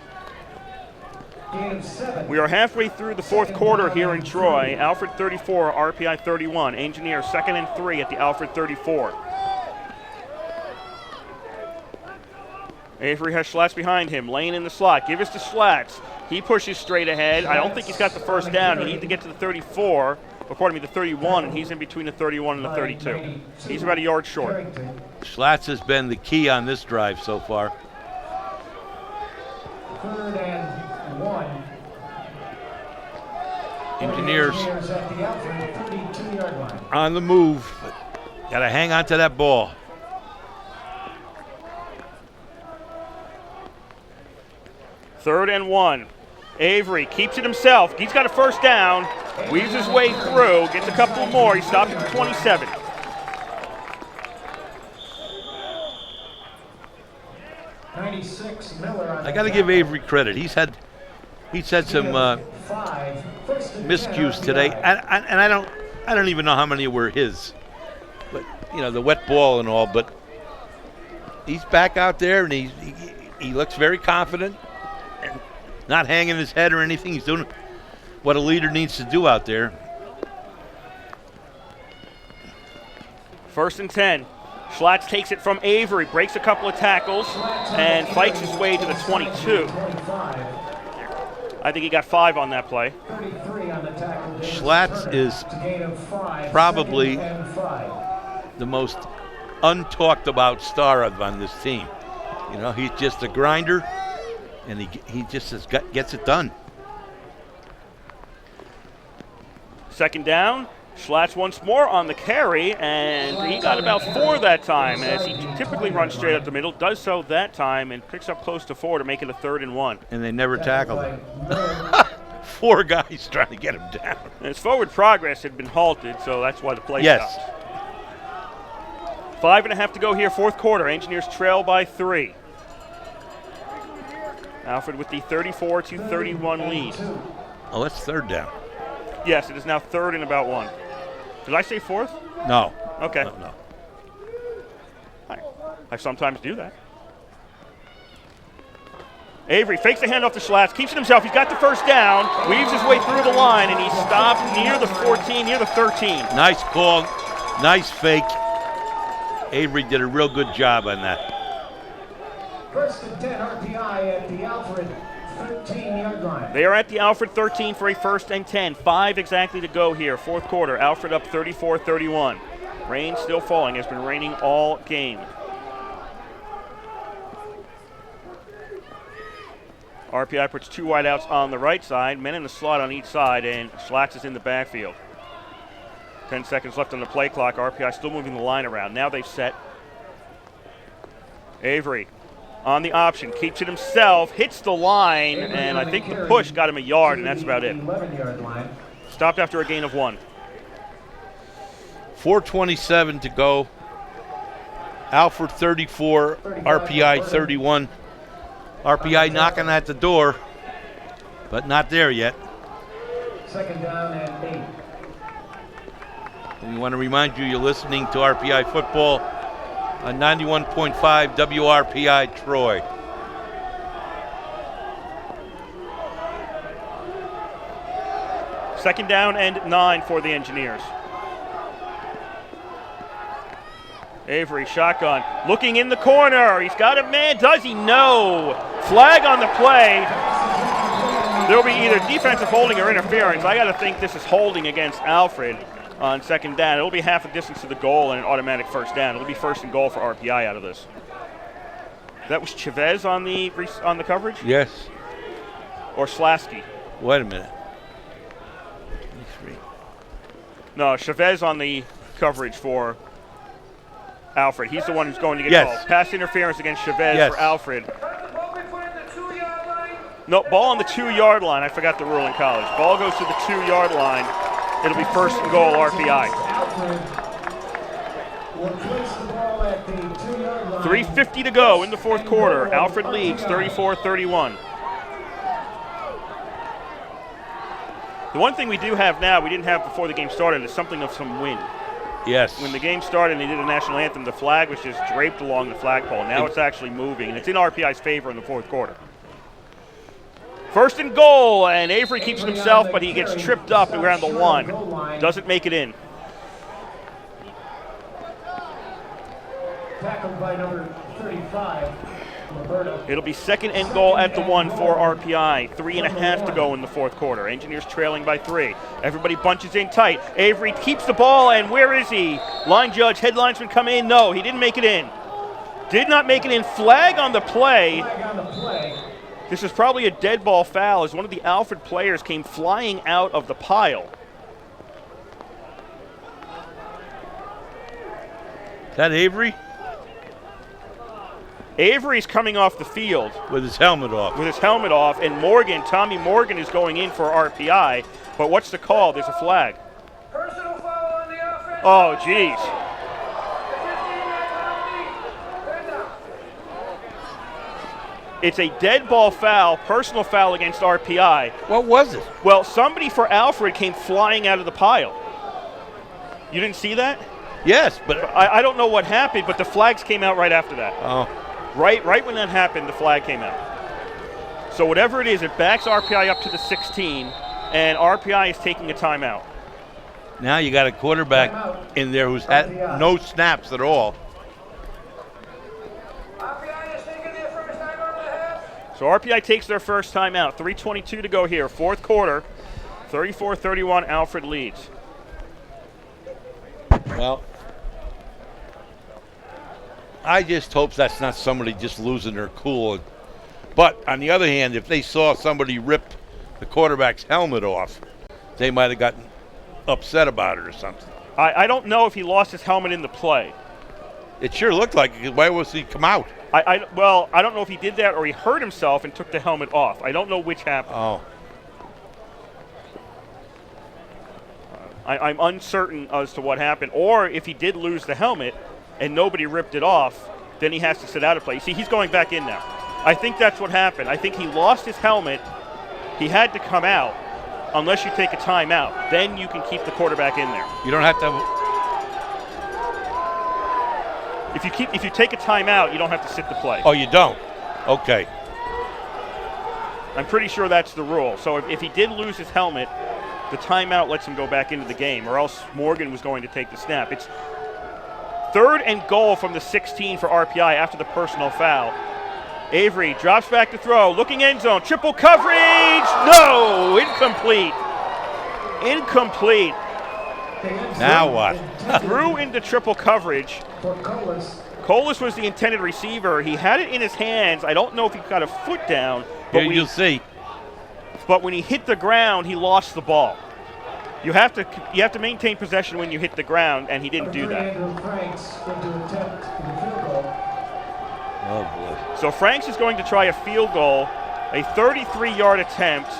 Gain of 7. We are halfway through the fourth quarter here in Troy. Alfred 34, RPI 31. Engineers 2nd and 3 at the Alfred 34. Avery has Schlatt's behind him, laying in the slot. Give us to Schlatt's. He pushes straight ahead. I don't think he's got the first down. He needs to get to the 34, or pardon me, the 31, and he's in between the 31 and the 32. He's about a yard short. Schlatt's has been the key on this drive so far. 3rd and 1. Engineers At the Alfred 32-yard line. on the move. Got to hang on to that ball. Third and 1. Avery keeps it himself. He's got a first down. Weaves his way through. Gets a couple more. He stops at the 27. I got to give Avery credit. He's had some miscues today, and I don't even know how many were his. But you know, the wet ball and all. But he's back out there, and he looks very confident, and not hanging his head or anything. He's doing what a leader needs to do out there. 1st and 10. Schlatt takes it from Avery, breaks a couple of tackles, and fights his way to the 22. I think he got 5 on that play. Schlatt is probably the most untalked about star on this team. You know, he's just a grinder, and he just gets it done. 2nd down. Schlatt once more on the carry, and he got about 4 that time, as he typically runs straight up the middle. Does so that time and picks up close to 4 to make it a 3rd and 1. And they never tackled him. 4 guys trying to get him down. And his forward progress had been halted, so that's why the play stopped. 5.5 to go here, 4th quarter. Engineers trail by 3. Alfred with the 34-31 lead. Oh, that's 3rd down. Yes, it is now 3rd and about 1. Did I say 4th? No. Okay. No. I sometimes do that. Avery fakes the handoff to Schlatt, keeps it himself. He's got the first down, weaves his way through the line, and he stopped near the 14, near the 13. Nice call. Nice fake. Avery did a real good job on that. 1st and 10 RPI at the Alfred 13-yard line. They are at the Alfred 13 for a 1st and 10. 5 exactly to go here, 4th quarter. Alfred up 34-31. Rain still falling. It's been raining all game. RPI puts 2 wideouts on the right side, men in the slot on each side, and Schlatt is in the backfield. 10 seconds left on the play clock. RPI still moving the line around. Now they've set. Avery on the option, keeps it himself, hits the line, and I think the push got him a yard, and that's about it. 11-yard line. Stopped after a gain of 1. 4:27 to go. Alfred 34, RPI 31. RPI knocking at the door, but not there yet. 2nd down and 8. And we want to remind you, you're listening to RPI Football on 91.5 WRPI Troy. Second down and 9 for the Engineers. Avery, shotgun, looking in the corner. He's got a man. Does he? No. Flag on the play. There'll be either defensive holding or interference. I got to think this is holding against Alfred on 2nd down. It'll be half the distance to the goal and an automatic 1st down. It'll be 1st and goal for RPI out of this. That was Chavez on the coverage? Yes. Or Slasky? Wait a minute. No, Chavez on the coverage for Alfred. He's the one who's going to get called. Pass interference against Chavez for Alfred. No, ball on the 2-yard line. I forgot the rule in college. Ball goes to the 2-yard line. It'll be 1st and goal RPI. 3:50 to go in the 4th quarter. Alfred leads 34-31. The one thing we do have now, we didn't have before the game started, is something of some wind. Yes. When the game started and they did the national anthem, the flag was just draped along the flagpole. Now it's actually moving, and it's in RPI's favor in the 4th quarter. 1st and goal, and Avery keeps it himself, but he gets tripped up around the 1. Doesn't make it in. Tackled by number 35. It'll be second and goal at the 1 for RPI. 3.5 to go in the fourth quarter. Engineers trailing by 3. Everybody bunches in tight. Avery keeps the ball, and where is he? Line judge, head linesman come in. No, he didn't make it in. Did not make it in. Flag on the play. This is probably a dead ball foul as one of the Alfred players came flying out of the pile. Is that Avery? Avery's coming off the field. With his helmet off. With his helmet off, and Tommy Morgan is going in for RPI. But what's the call? There's a flag. Personal foul on the offense. Oh, geez. It's a dead ball foul, personal foul against RPI. What was it? Well, somebody for Alfred came flying out of the pile. You didn't see that? Yes, but I don't know what happened, but the flags came out right after that. oh, Right when that happened, the flag came out. So whatever it is, it backs RPI up to the 16, and RPI is taking a timeout. now you got a quarterback in there who's had no snaps at all. RPI is taking their first time out of the half. So RPI takes their first timeout. 3:22 to go here, fourth quarter. 34-31, Alfred leads. Well, I just hope that's not somebody just losing their cool. But on the other hand, if they saw somebody rip the quarterback's helmet off, they might have gotten upset about it or something. I don't know if he lost his helmet in the play. It sure looked like it. Why was he come out? Well, I don't know if he did that or he hurt himself and took the helmet off. I don't know which happened. Oh. I'm uncertain as to what happened. Or if he did lose the helmet and nobody ripped it off, then he has to sit out of play. See, he's going back in now. I think that's what happened. I think he lost his helmet. He had to come out unless you take a timeout. Then you can keep the quarterback in there. You don't have to. If you take a timeout, you don't have to sit the play. Oh, you don't? Okay. I'm pretty sure that's the rule. So if he did lose his helmet, the timeout lets him go back into the game, or else Morgan was going to take the snap. It's third and goal from the 16 for RPI after the personal foul. Avery drops back to throw, looking end zone, triple coverage, no, incomplete. Incomplete. Now what? Threw into triple coverage. Colas was the intended receiver. He had it in his hands. I don't know if he got a foot down, but Here you'll see. But when he hit the ground, he lost the ball. You have to maintain possession when you hit the ground, and he didn't do that. Oh, boy. So Franks is going to try a field goal, a 33-yard attempt.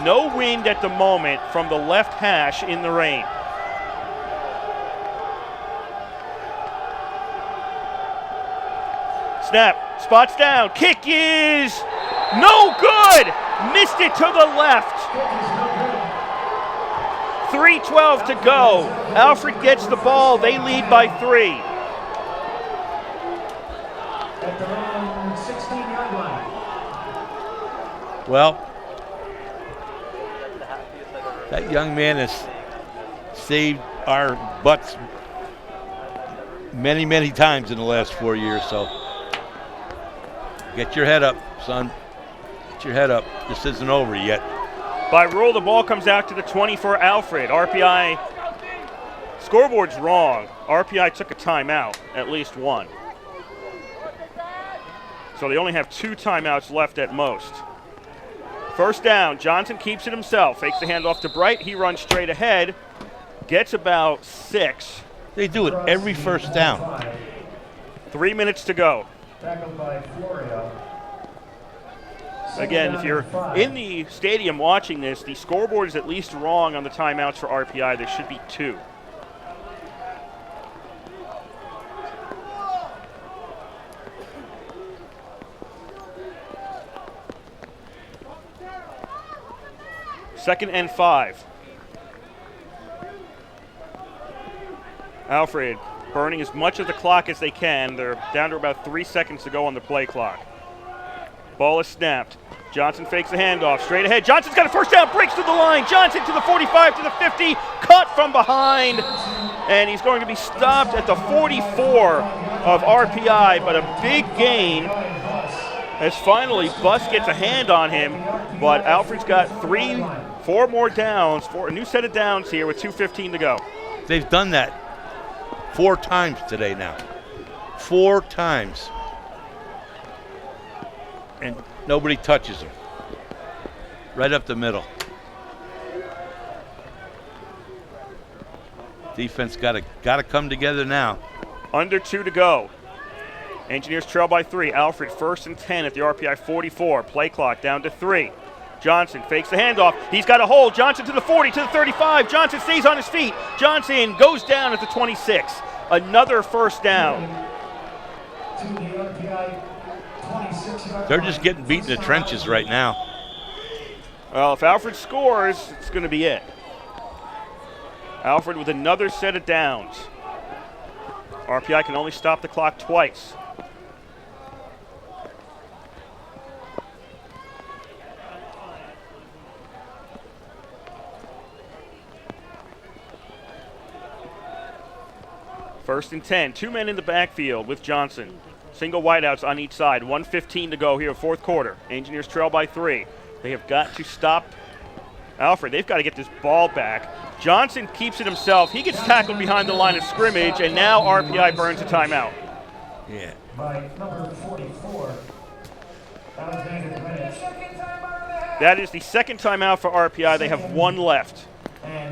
No wind at the moment from the left hash in the rain. Snap, spots down, kick is no good! Missed it to the left. 3:12 to go. Alfred gets the ball. They lead by 3. At their own 16-yard line. Well, that young man has saved our butts many, many times in the last 4 years. So get your head up, son. Get your head up. This isn't over yet. By rule, the ball comes out to the 20 for Alfred. RPI scoreboard's wrong. RPI took a timeout, at least one. So they only have 2 timeouts left at most. First down, Johnson keeps it himself. Fakes the handoff to Bright. He runs straight ahead. Gets about 6. They do it every first down. 3 minutes to go. Tackled by Florio. Again, if you're in the stadium watching this, the scoreboard is at least wrong on the timeouts for RPI. There should be 2. Second and 5. Alfred burning as much of the clock as they can. They're down to about 3 seconds to go on the play clock. Ball is snapped. Johnson fakes the handoff. Straight ahead. Johnson's got a first down. Breaks through the line. Johnson to the 45, to the 50. Cut from behind. And he's going to be stopped at the 44 of RPI. But a big gain as finally Bus gets a hand on him, but Alfred's got 4 more downs, a new set of downs here with 2:15 to go. They've done that 4 times today now. 4 times. And nobody touches him. Right up the middle. Defense got to come together now. Under 2 to go. Engineers trail by 3. Alfred 1st and 10 at the RPI 44. Play clock down to 3. Johnson fakes the handoff. He's got a hold. Johnson to the 40, to the 35. Johnson stays on his feet. Johnson goes down at the 26. Another first down. They're just getting beat in the trenches right now. Well, if Alfred scores, it's going to be it. Alfred with another set of downs. RPI can only stop the clock twice. First and 10, 2 men in the backfield with Johnson. Single wideouts on each side, 1:15 to go here, 4th quarter. Engineers trail by 3. They have got to stop Alfred. They've got to get this ball back. Johnson keeps it himself. He gets tackled behind the line of scrimmage, and now RPI burns a timeout. Yeah. By number 44, Alexander Greenwich. That is the second timeout for RPI. They have 1 left.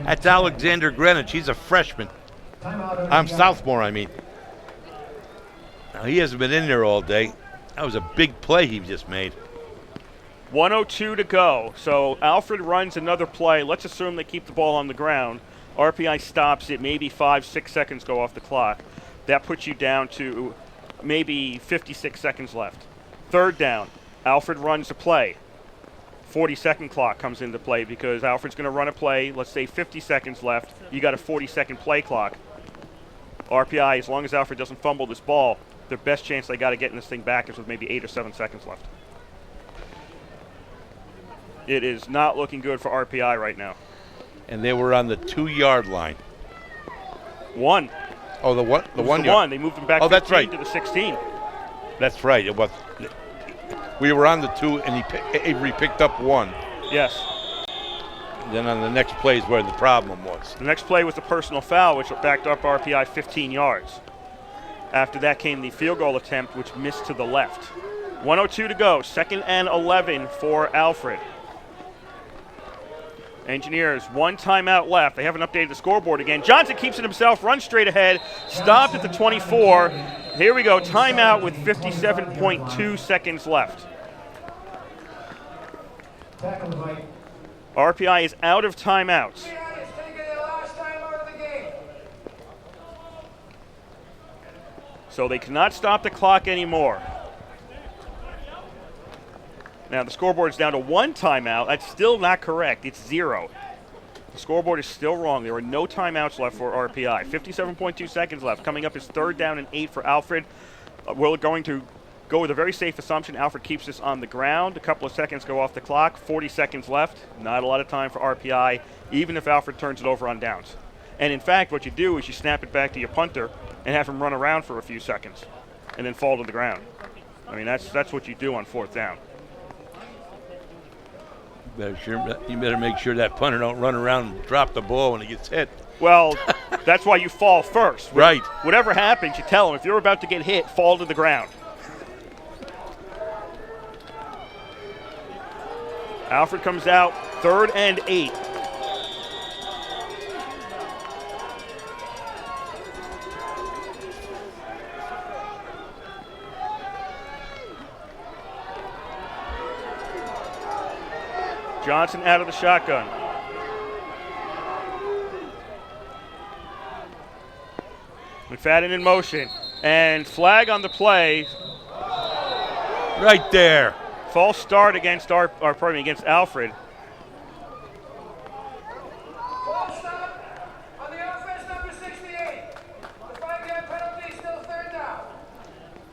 That's Alexander Greenwich. He's a freshman. I'm sophomore, I mean. Now, he hasn't been in there all day. That was a big play he just made. 1:02 to go. So Alfred runs another play. Let's assume they keep the ball on the ground. RPI stops it. Maybe 5-6 seconds go off the clock. That puts you down to maybe 56 seconds left. 3rd down. Alfred runs a play. 40-second clock comes into play because Alfred's going to run a play. Let's say 50 seconds left. You got a 40-second play clock. RPI, as long as Alfred doesn't fumble this ball, their best chance they got of getting this thing back is with maybe 8 or 7 seconds left. It is not looking good for RPI right now. And they were on the 2-yard line. 1. Oh, the what? The 1 The yard. 1. They moved them back 15 that's right. to the 16. That's right. It was. We were on the 2, and Avery picked up 1. Yes. Then on the next play is where the problem was. The next play was the personal foul, which backed up RPI 15 yards. After that came the field goal attempt, which missed to the left. 1:02 to go. 2nd and 11 for Alfred. Engineers, 1 timeout left. They haven't updated the scoreboard again. Johnson keeps it himself, runs straight ahead, stopped at the 24. Here we go, timeout with 57.2 seconds left. RPI is out of timeouts. So they cannot stop the clock anymore. Now the scoreboard is down to 1 timeout. That's still not correct. It's 0. The scoreboard is still wrong. There are no timeouts left for RPI. 57.2 seconds left. Coming up is 3rd down and 8 for Alfred. We're going to go with a very safe assumption. Alfred keeps this on the ground. A couple of seconds go off the clock. 40 seconds left. Not a lot of time for RPI, even if Alfred turns it over on downs. And in fact, what you do is you snap it back to your punter and have him run around for a few seconds and then fall to the ground. I mean, that's what you do on 4th down. You better make sure that punter don't run around and drop the ball when he gets hit. Well, that's why you fall first. Right. Whatever happens, you tell him, if you're about to get hit, fall to the ground. Alfred comes out, 3rd and 8. Johnson out of the shotgun. McFadden in motion. And flag on the play. Right there. False start against against Alfred. False stop on the offense, number 68. The 5-yard penalty, still 3rd down.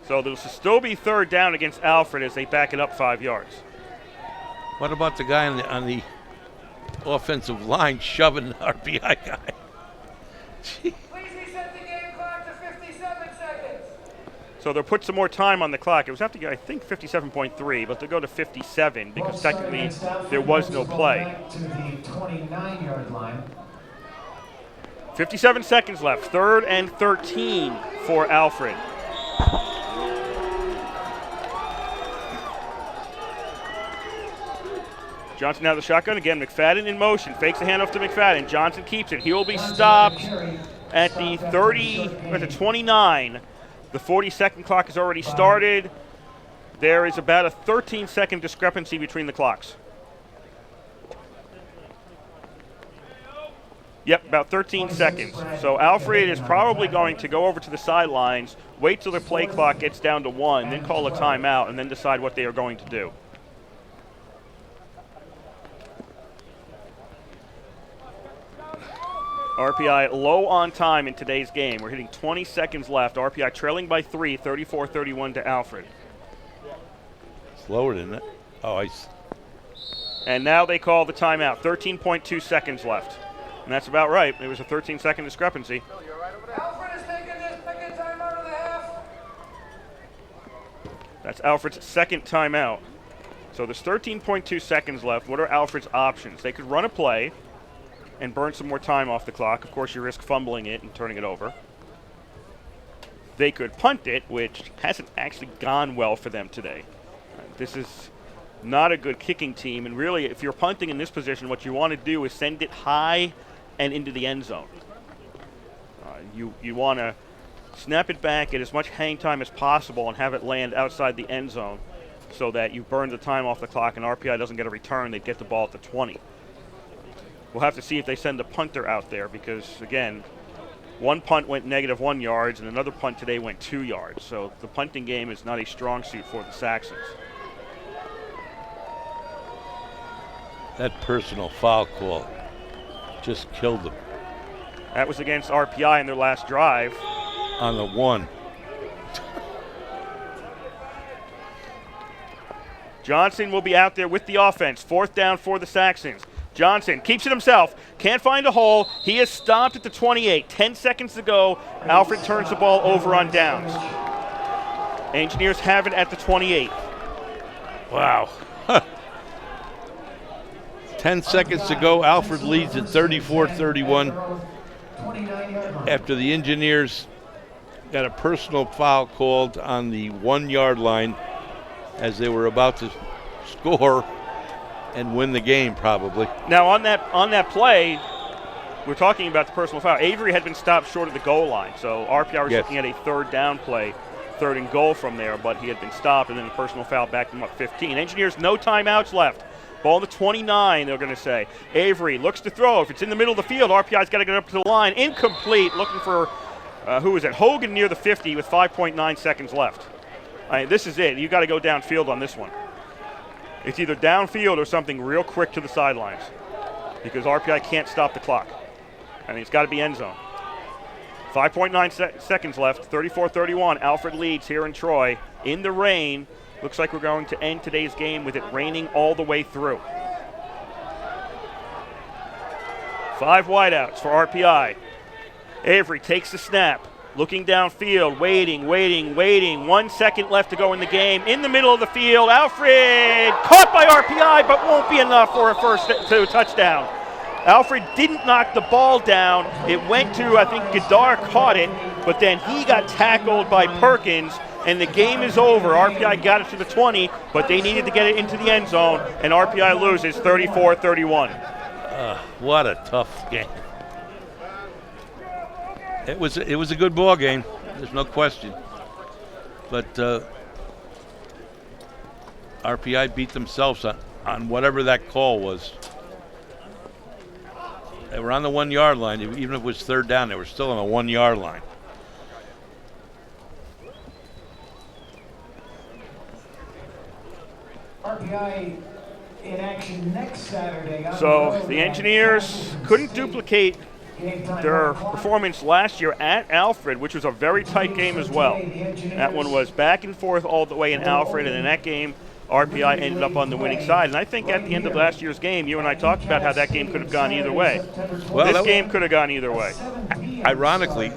So there will still be 3rd down against Alfred as they back it up 5 yards. What about the guy on the offensive line shoving the RPI guy? Please reset the game clock to 57 seconds. So they'll put some more time on the clock. It was after, I think, 57.3, but they'll go to 57 because technically there was no play. Back to the 29-yard line. 57 seconds left. 3rd and 13 for Alfred. Johnson now the shotgun. Again, McFadden in motion. Fakes the handoff to McFadden. Johnson keeps it. He will be stopped at the 29. The 40-second clock has already started. There is about a 13-second discrepancy between the clocks. Yep, about 13 seconds. So Alfred is probably going to go over to the sidelines, wait till the play clock gets down to 1, then call a timeout, and then decide what they are going to do. RPI low on time in today's game. We're hitting 20 seconds left. RPI trailing by 3, 34-31 to Alfred. Slower, isn't it? Oh, And now they call the timeout. 13.2 seconds left. And that's about right. It was a 13-second discrepancy. Alfred is taking this second time out of the half. That's Alfred's second timeout. So there's 13.2 seconds left. What are Alfred's options? They could run a play and burn some more time off the clock. Of course, you risk fumbling it and turning it over. They could punt it, which hasn't actually gone well for them today. This is not a good kicking team, and really, if you're punting in this position, what you want to do is send it high and into the end zone. You want to snap it back, get as much hang time as possible, and have it land outside the end zone so that you burn the time off the clock and RPI doesn't get a return. They get the ball at the 20. We'll have to see if they send a punter out there because, again, one punt went -1 yards and another punt today went 2 yards. So the punting game is not a strong suit for the Saxons. that personal foul call just killed them. That was against RPI in their last drive. On the 1. Johnson will be out there with the offense. 4th down for the Saxons. Johnson keeps it himself. Can't find a hole. He is stopped at the 28. 10 seconds to go. Alfred turns the ball over on downs. Engineers have it at the 28. Wow. 10 seconds to go. Alfred leads at 34-31 after the Engineers got a personal foul called on the 1 yard line as they were about to score and win the game probably. Now on that play, we're talking about the personal foul. Avery had been stopped short of the goal line, so RPI was looking at a 3rd down play, 3rd and goal from there, but he had been stopped, and then the personal foul backed him up 15. Engineers, no timeouts left. Ball to 29, they're going to say. Avery looks to throw. If it's in the middle of the field, RPI's got to get up to the line. Incomplete, looking for, who is it? Hogan near the 50 with 5.9 seconds left. This is it. You got to go downfield on this one. It's either downfield or something real quick to the sidelines because RPI can't stop the clock. It's got to be end zone. 5.9 seconds left, 34-31. Alfred leads here in Troy. In the rain, looks like we're going to end today's game with it raining all the way through. 5 wideouts for RPI. Avery takes the snap. Looking downfield, waiting. 1 second left to go in the game. In the middle of the field, Alfred caught by RPI, but won't be enough for a touchdown. Alfred didn't knock the ball down. It went to, I think, Gadar caught it, but then he got tackled by Perkins, and the game is over. RPI got it to the 20, but they needed to get it into the end zone, and RPI loses 34-31. What a tough game. It was a good ball game. There's no question. But RPI beat themselves on whatever that call was. They were on the 1 yard line. Even if it was 3rd down, they were still on the 1 yard line. RPI in action next Saturday. So the Engineers couldn't duplicate their performance last year at Alfred, which was a very tight game as well. That one was back and forth all the way in Alfred, and in that game, RPI ended up on the winning side. And I think at the end of last year's game, you and I talked about how that game could have gone either way. Well, this game could have gone either way. Ironically,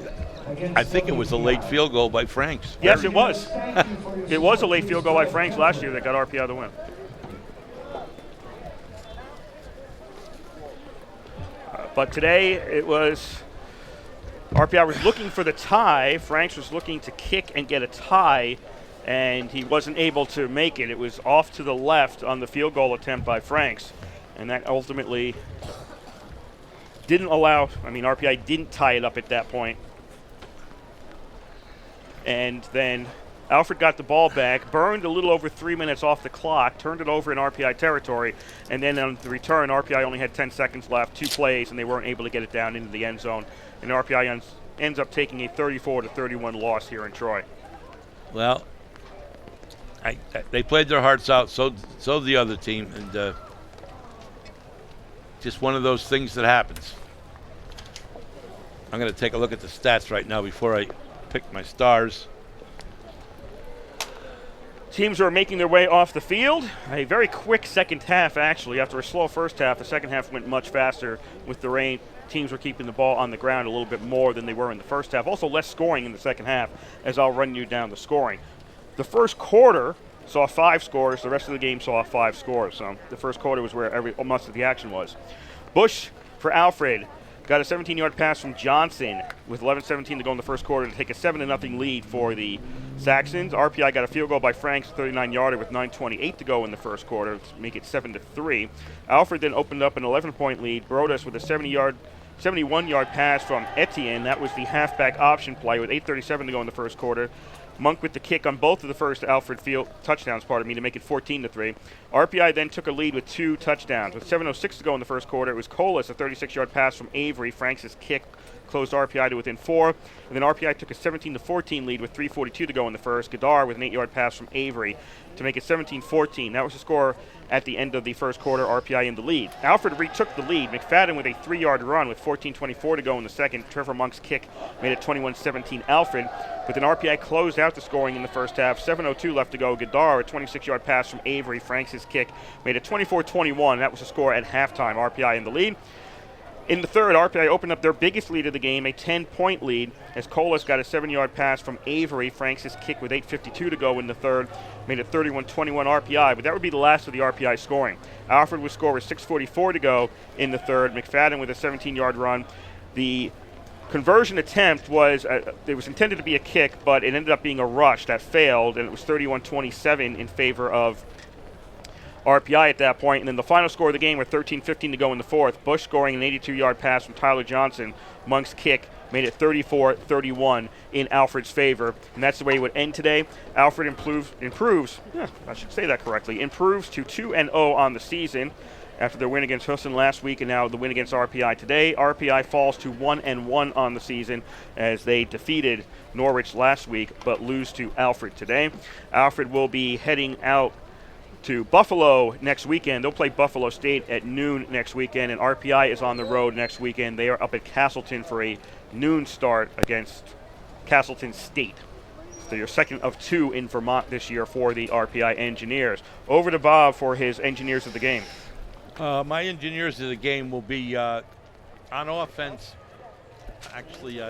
I think it was a late field goal by Franks. Yes, it was. It was a late field goal by Franks last year that got RPI the win. But today it was RPI was looking for the tie. Franks was looking to kick and get a tie, and he wasn't able to make it. It was off to the left on the field goal attempt by Franks, and that ultimately didn't allow, RPI didn't tie it up at that point. And then Alfred got the ball back, burned a little over 3 minutes off the clock, turned it over in RPI territory, and then on the return, RPI only had 10 seconds left, 2 plays, and they weren't able to get it down into the end zone. And RPI ends up taking a 34-31 loss here in Troy. Well, they played their hearts out, so did the other team, and just one of those things that happens. I'm going to take a look at the stats right now before I pick my stars. Teams are making their way off the field. A very quick second half, actually. After a slow first half, the second half went much faster with the rain. Teams were keeping the ball on the ground a little bit more than they were in the first half. Also less scoring in the second half, as I'll run you down the scoring. The first quarter saw 5 scores. The rest of the game saw 5 scores. So the first quarter was where most of the action was. Bush for Alfred. Got a 17-yard pass from Johnson with 11:17 to go in the first quarter to take a 7-0 lead for the Saxons. RPI got a field goal by Franks, 39-yarder with 9:28 to go in the first quarter to make it 7-3. Alfred then opened up an 11-point lead. Brodas with a 71-yard pass from Etienne. That was the halfback option play with 8:37 to go in the first quarter. Monk with the kick on both of the first Alfred field touchdowns, to make it 14-3. RPI then took a lead with 2 touchdowns. With 7:06 to go in the first quarter, it was Colas, a 36-yard pass from Avery. Franks' kick closed RPI to within 4. And then RPI took a 17-14 lead with 3:42 to go in the first. Gadar with an 8-yard pass from Avery to make it 17-14. That was the score at the end of the first quarter, RPI in the lead. Alfred retook the lead. McFadden with a 3-yard run with 14:24 to go in the second. Trevor Monk's kick made it 21-17 Alfred. But then RPI closed out the scoring in the first half. 7:02 left to go. Gadar, a 26-yard pass from Avery. Franks' kick made it 24-21. That was the score at halftime. RPI in the lead. In the third, RPI opened up their biggest lead of the game, a 10-point lead, as Colas got a 7-yard pass from Avery. Franks' kick with 8:52 to go in the third made it 31-21 RPI, but that would be the last of the RPI scoring. Alfred would score with 6:44 to go in the third. McFadden with a 17-yard run. The conversion attempt was, it was intended to be a kick, but it ended up being a rush that failed, and it was 31-27 in favor of RPI at that point. And then the final score of the game with 13:15 to go in the fourth. Bush scoring an 82-yard pass from Tyler Johnson. Monk's kick made it 34-31 in Alfred's favor. And that's the way it would end today. Alfred improves to 2-0 on the season after their win against Husson last week and now the win against RPI today. RPI falls to 1-1 on the season as they defeated Norwich last week but lose to Alfred today. Alfred will be heading out to Buffalo next weekend. They'll play Buffalo State at noon next weekend, and RPI is on the road next weekend. They are up at Castleton for a noon start against Castleton State. So your second of 2 in Vermont this year for the RPI Engineers. Over to Bob for his Engineers of the game. My Engineers of the game will be on offense. Actually,